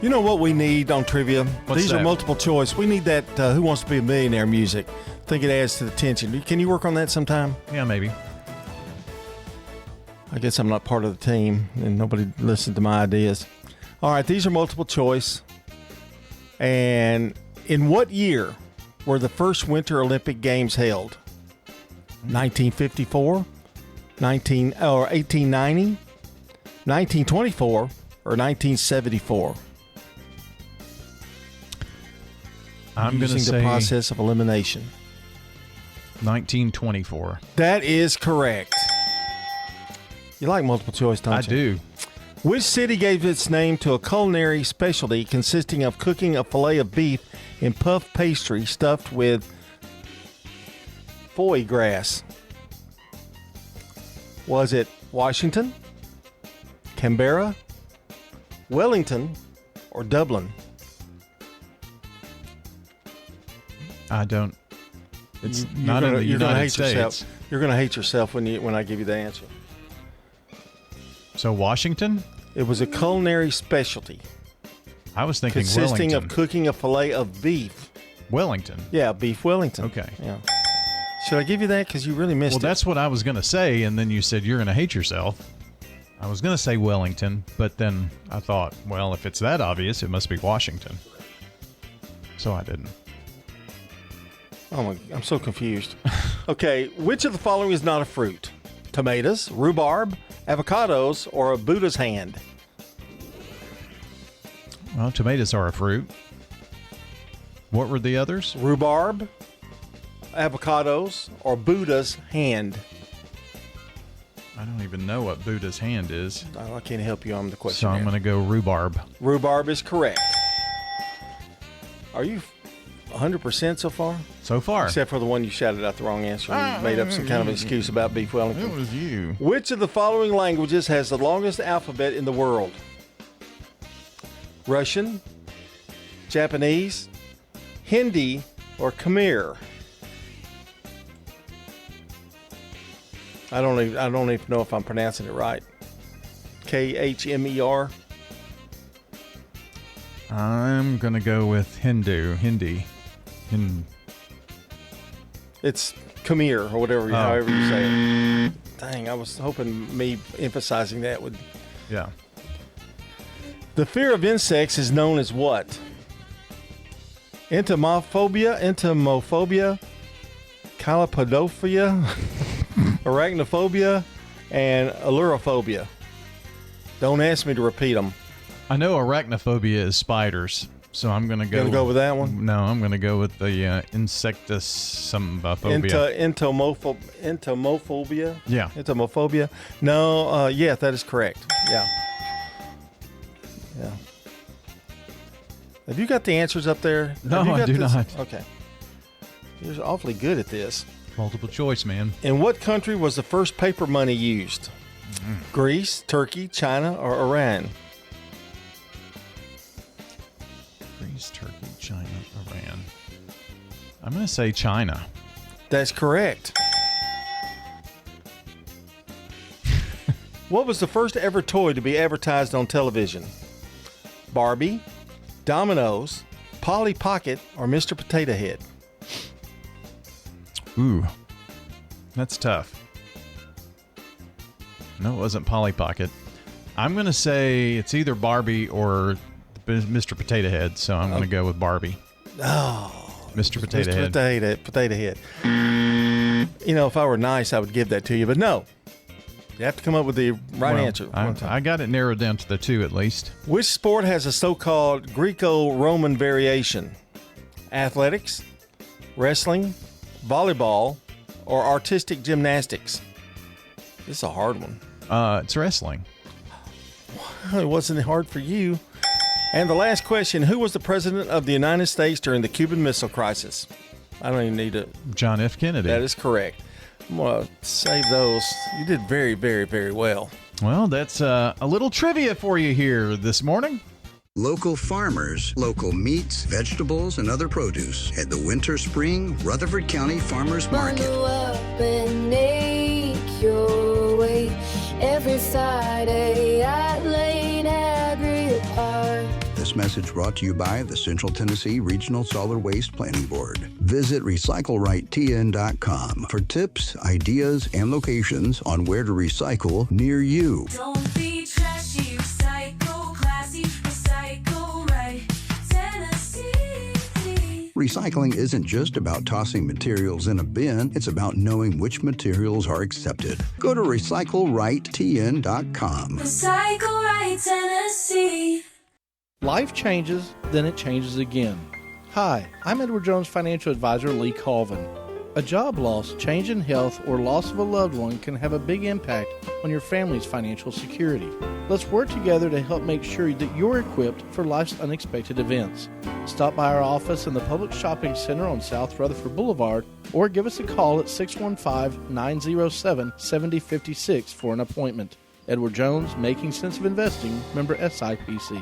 You know what we need on trivia? What's These that? are multiple choice. We need that Who Wants to Be a Millionaire music. I think it adds to the tension. Can you work on that sometime? Yeah, maybe. I guess I'm not part of the team and nobody listened to my ideas. All right, these are multiple choice. And in what year were the first Winter Olympic Games held? 1954, 1890, 1924, or 1974? I'm going to Using say the process of elimination. 1924. That is correct. You like multiple choice, don't you? I do. Which city gave its name to a culinary specialty consisting of cooking a fillet of beef in puff pastry stuffed with foie gras? Was it Washington, Canberra, Wellington, or Dublin? I don't. It's not in the You're gonna United hate States. yourself. You're going to hate yourself when I give you the answer. So Washington? It was a culinary specialty. I was thinking consisting Wellington. of cooking a fillet of beef. Wellington. Yeah, beef Wellington. Okay. Yeah. Should I give you that? Because you really missed Well, it. that's what I was going to say, and then you said you're going to hate yourself. I was going to say Wellington, but then I thought, well, if it's that obvious, it must be Washington. So I didn't. Oh my! I'm so confused. Okay, which of the following is not a fruit? Tomatoes, rhubarb, avocados, or a Buddha's hand? Well, tomatoes are a fruit. What were the others? Rhubarb, avocados, or Buddha's hand? I don't even know what Buddha's hand is. I can't help you on the question. So I'm going to go rhubarb. Rhubarb is correct. Are you 100% so far? So far. Except for the one you shouted out the wrong answer and made up some kind of excuse about beef Wellington. It was you. Which of the following languages has the longest alphabet in the world? Russian, Japanese, Hindi, or Khmer? I don't even know if I'm pronouncing it right. Khmer. I'm going to go with Hindi. It's Khmer or whatever, however you say it. Dang, I was hoping me emphasizing that would. Yeah. The fear of insects is known as what? Entomophobia, calipodophobia, arachnophobia, and allurophobia. Don't ask me to repeat them. I know arachnophobia is spiders, so I'm going to go. Gonna go with that one? No, I'm going to go with the insectophobia. Entomophobia? Yeah. Entomophobia? No, yeah, that is correct. Yeah. Yeah. Have you got the answers up there? No, Have you I got do this? not. Okay. You're awfully good at this. Multiple choice, man. In what country was the first paper money used? Greece, Turkey, China, or Iran? Greece, Turkey, China, Iran. I'm going to say China. That's correct. What was the first ever toy to be advertised on television? Barbie, Domino's, Polly Pocket, or Mr. Potato Head? Ooh, that's tough. No, it wasn't Polly Pocket. I'm going to say it's either Barbie or Mr. Potato Head, so I'm going to go with Barbie. Oh, Mr. Potato Head. Potato Head. You know, if I were nice, I would give that to you, but no. You have to come up with the right answer. I got it narrowed down to the two at least. Which sport has a so-called Greco-Roman variation? Athletics, wrestling, volleyball, or artistic gymnastics? This is a hard one. It's wrestling. It wasn't hard for you. And the last question, who was the president of the United States during the Cuban Missile Crisis? I don't even need to... John F. Kennedy. That is correct. I'm going to save those. You did very, very, very well. Well, that's a little trivia for you here this morning. Local farmers, local meats, vegetables, and other produce at the Winter Spring Rutherford County Farmers Market. Bundle up and make your way every Friday at Lane Agri Park. This message brought to you by the Central Tennessee Regional Solid Waste Planning Board. Visit RecycleRightTN.com for tips, ideas, and locations on where to recycle near you. Don't be trashy, recycle classy, recycle right, Tennessee. Recycling isn't just about tossing materials in a bin, it's about knowing which materials are accepted. Go to RecycleRightTN.com. Recycle right, Tennessee. Life changes, then it changes again. Hi, I'm Edward Jones Financial Advisor Lee Colvin. A job loss, change in health, or loss of a loved one can have a big impact on your family's financial security. Let's work together to help make sure that you're equipped for life's unexpected events. Stop by our office in the Public Shopping Center on South Rutherford Boulevard or give us a call at 615-907-7056 for an appointment. Edward Jones, Making Sense of Investing, member SIPC.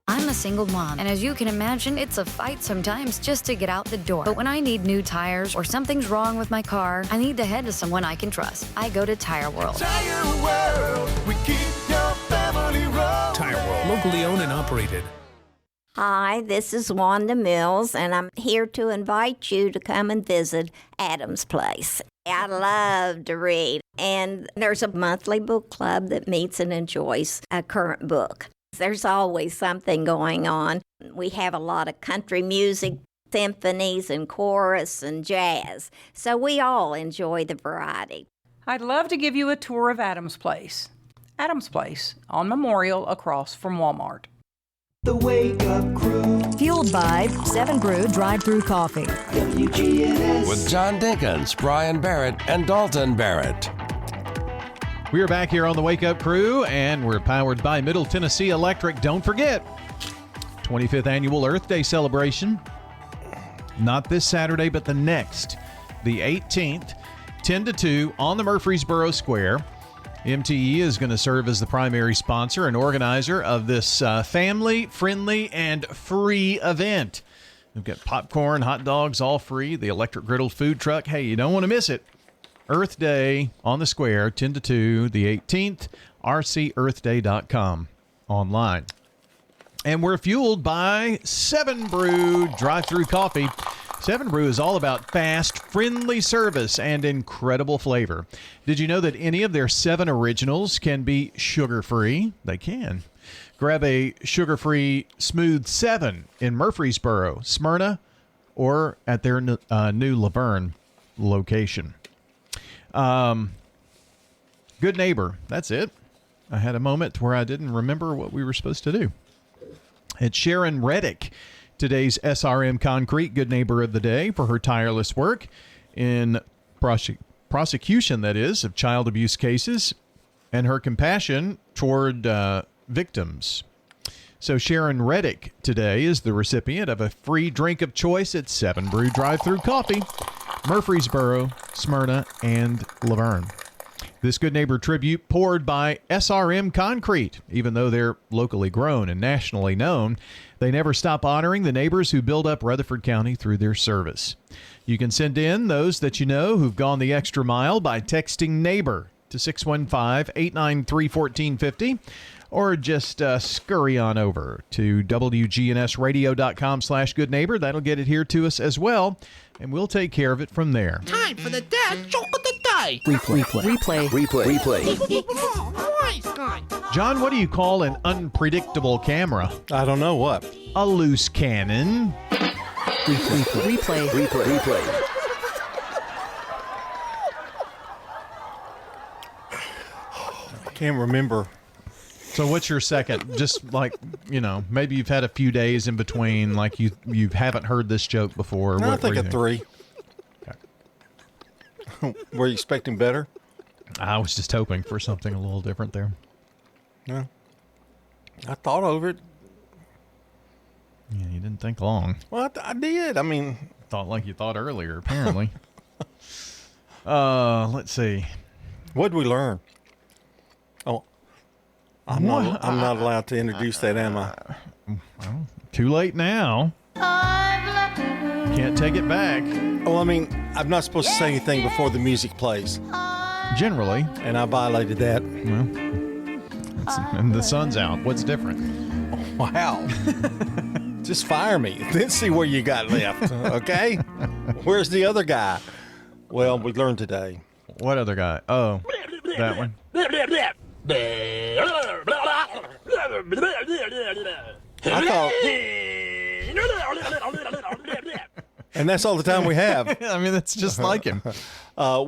I'm a single mom, and as you can imagine, it's a fight sometimes just to get out the door. But when I need new tires or something's wrong with my car, I need to head to someone I can trust. I go to Tire World. Tire World, we keep your family rolling. Tire World, locally owned and operated. Hi, this is Wanda Mills, and I'm here to invite you to come and visit Adam's Place. I love to read, and there's a monthly book club that meets and enjoys a current book. There's always something going on. We have a lot of country music, symphonies and chorus and jazz, so we all enjoy the variety. I'd love to give you a tour of Adam's Place. Adam's Place on Memorial across from Walmart. The Wake Up Crew. Fueled by 7 Brew Drive-Thru Coffee. WGNS. With John Dinkins, Brian Barrett, and Dalton Barrett. We are back here on the Wake Up Crew, and we're powered by Middle Tennessee Electric. Don't forget, 25th Annual Earth Day celebration. Not this Saturday, but the next, the 18th, 10 to 2 on the Murfreesboro Square. MTE is going to serve as the primary sponsor and organizer of this family-friendly and free event. We've got popcorn, hot dogs, all free. The electric griddle food truck. Hey, you don't want to miss it. Earth Day on the Square, 10 to 2, the 18th, rcearthday.com online. And we're fueled by 7 Brew Drive-Thru Coffee. 7 Brew is all about fast, friendly service and incredible flavor. Did you know that any of their 7 originals can be sugar-free? They can. Grab a sugar-free Smooth 7 in Murfreesboro, Smyrna, or at their new Laverne location. Good Neighbor. That's it. I had a moment where I didn't remember what we were supposed to do. It's Sharon Reddick, today's SRM Concrete Good Neighbor of the Day, for her tireless work in prosecution, that is, of child abuse cases, and her compassion toward victims. So Sharon Reddick today is the recipient of a free drink of choice at 7 Brew Drive-Thru Coffee, Murfreesboro, Smyrna, and Laverne. This Good Neighbor tribute poured by SRM Concrete. Even though they're locally grown and nationally known, they never stop honoring the neighbors who build up Rutherford County through their service. You can send in those that you know who've gone the extra mile by texting NEIGHBOR to 615-893-1450 or just scurry on over to WGNSradio.com/goodneighbor. That'll get it here to us as well, and we'll take care of it from there. Time for the dad joke of the day. John, what do you call an unpredictable camera? I don't know what. A loose cannon. Replay. I can't remember. So what's your second? Just like, maybe you've had a few days in between, like you haven't heard this joke before. No, I What think were a you 3. Were you expecting better? I was just hoping for something a little different there. No. I thought over it. Yeah, you didn't think long. Well, I did. I mean, thought like you thought earlier, apparently. Let's see. What did we learn? Oh, I'm not allowed to introduce that, am I? Well, too late now. Can't take it back. Well, I mean, I'm not supposed to say anything before the music plays. Generally. And I violated that. Well, and the sun's out. What's different? Wow. Just fire me. Then see where you got left, okay? Where's the other guy? Well, we learned today. What other guy? Oh, that one. I thought... And that's all the time we have. I mean, that's just like him. I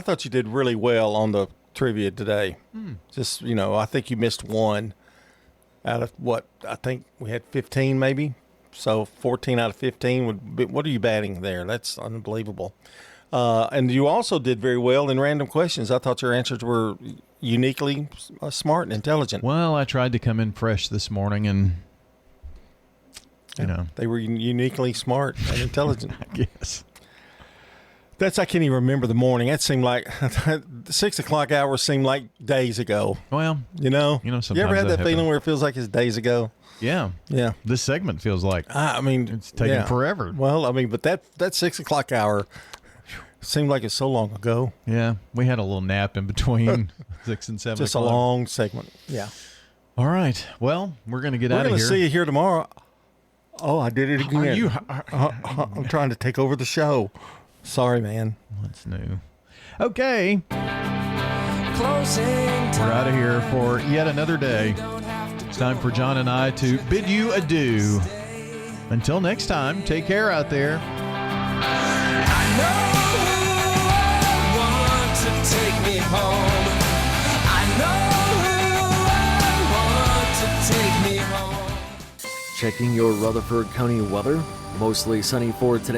thought you did really well on the trivia today. Just, I think you missed one out of I think we had 15 maybe. So 14 out of 15 would be, what are you batting there? That's unbelievable. And you also did very well in random questions. I thought your answers were uniquely smart and intelligent. Well, I tried to come in fresh this morning and, they were uniquely smart and intelligent. I guess. I can't even remember the morning. That seemed like the 6 o'clock hour seemed like days ago. Well, sometimes you ever had that feeling where it feels like it's days ago? Yeah. Yeah. This segment feels like, it's taking forever. Well, but that 6 o'clock hour seemed like it's so long ago. Yeah. We had a little nap in between 6 and 7 Just o'clock. a long segment. Yeah. All right. Well, we're going to get out of here. We're going to see you here tomorrow. Oh, I did it again. I'm trying to take over the show. Sorry, man. What's new? Okay. Closing We're out of here for yet another day. It's time for John and I to bid you adieu. Until next time, take care out there. I know who I want to take me home. I know who I want to take me home. Checking your Rutherford County weather. Mostly sunny for today.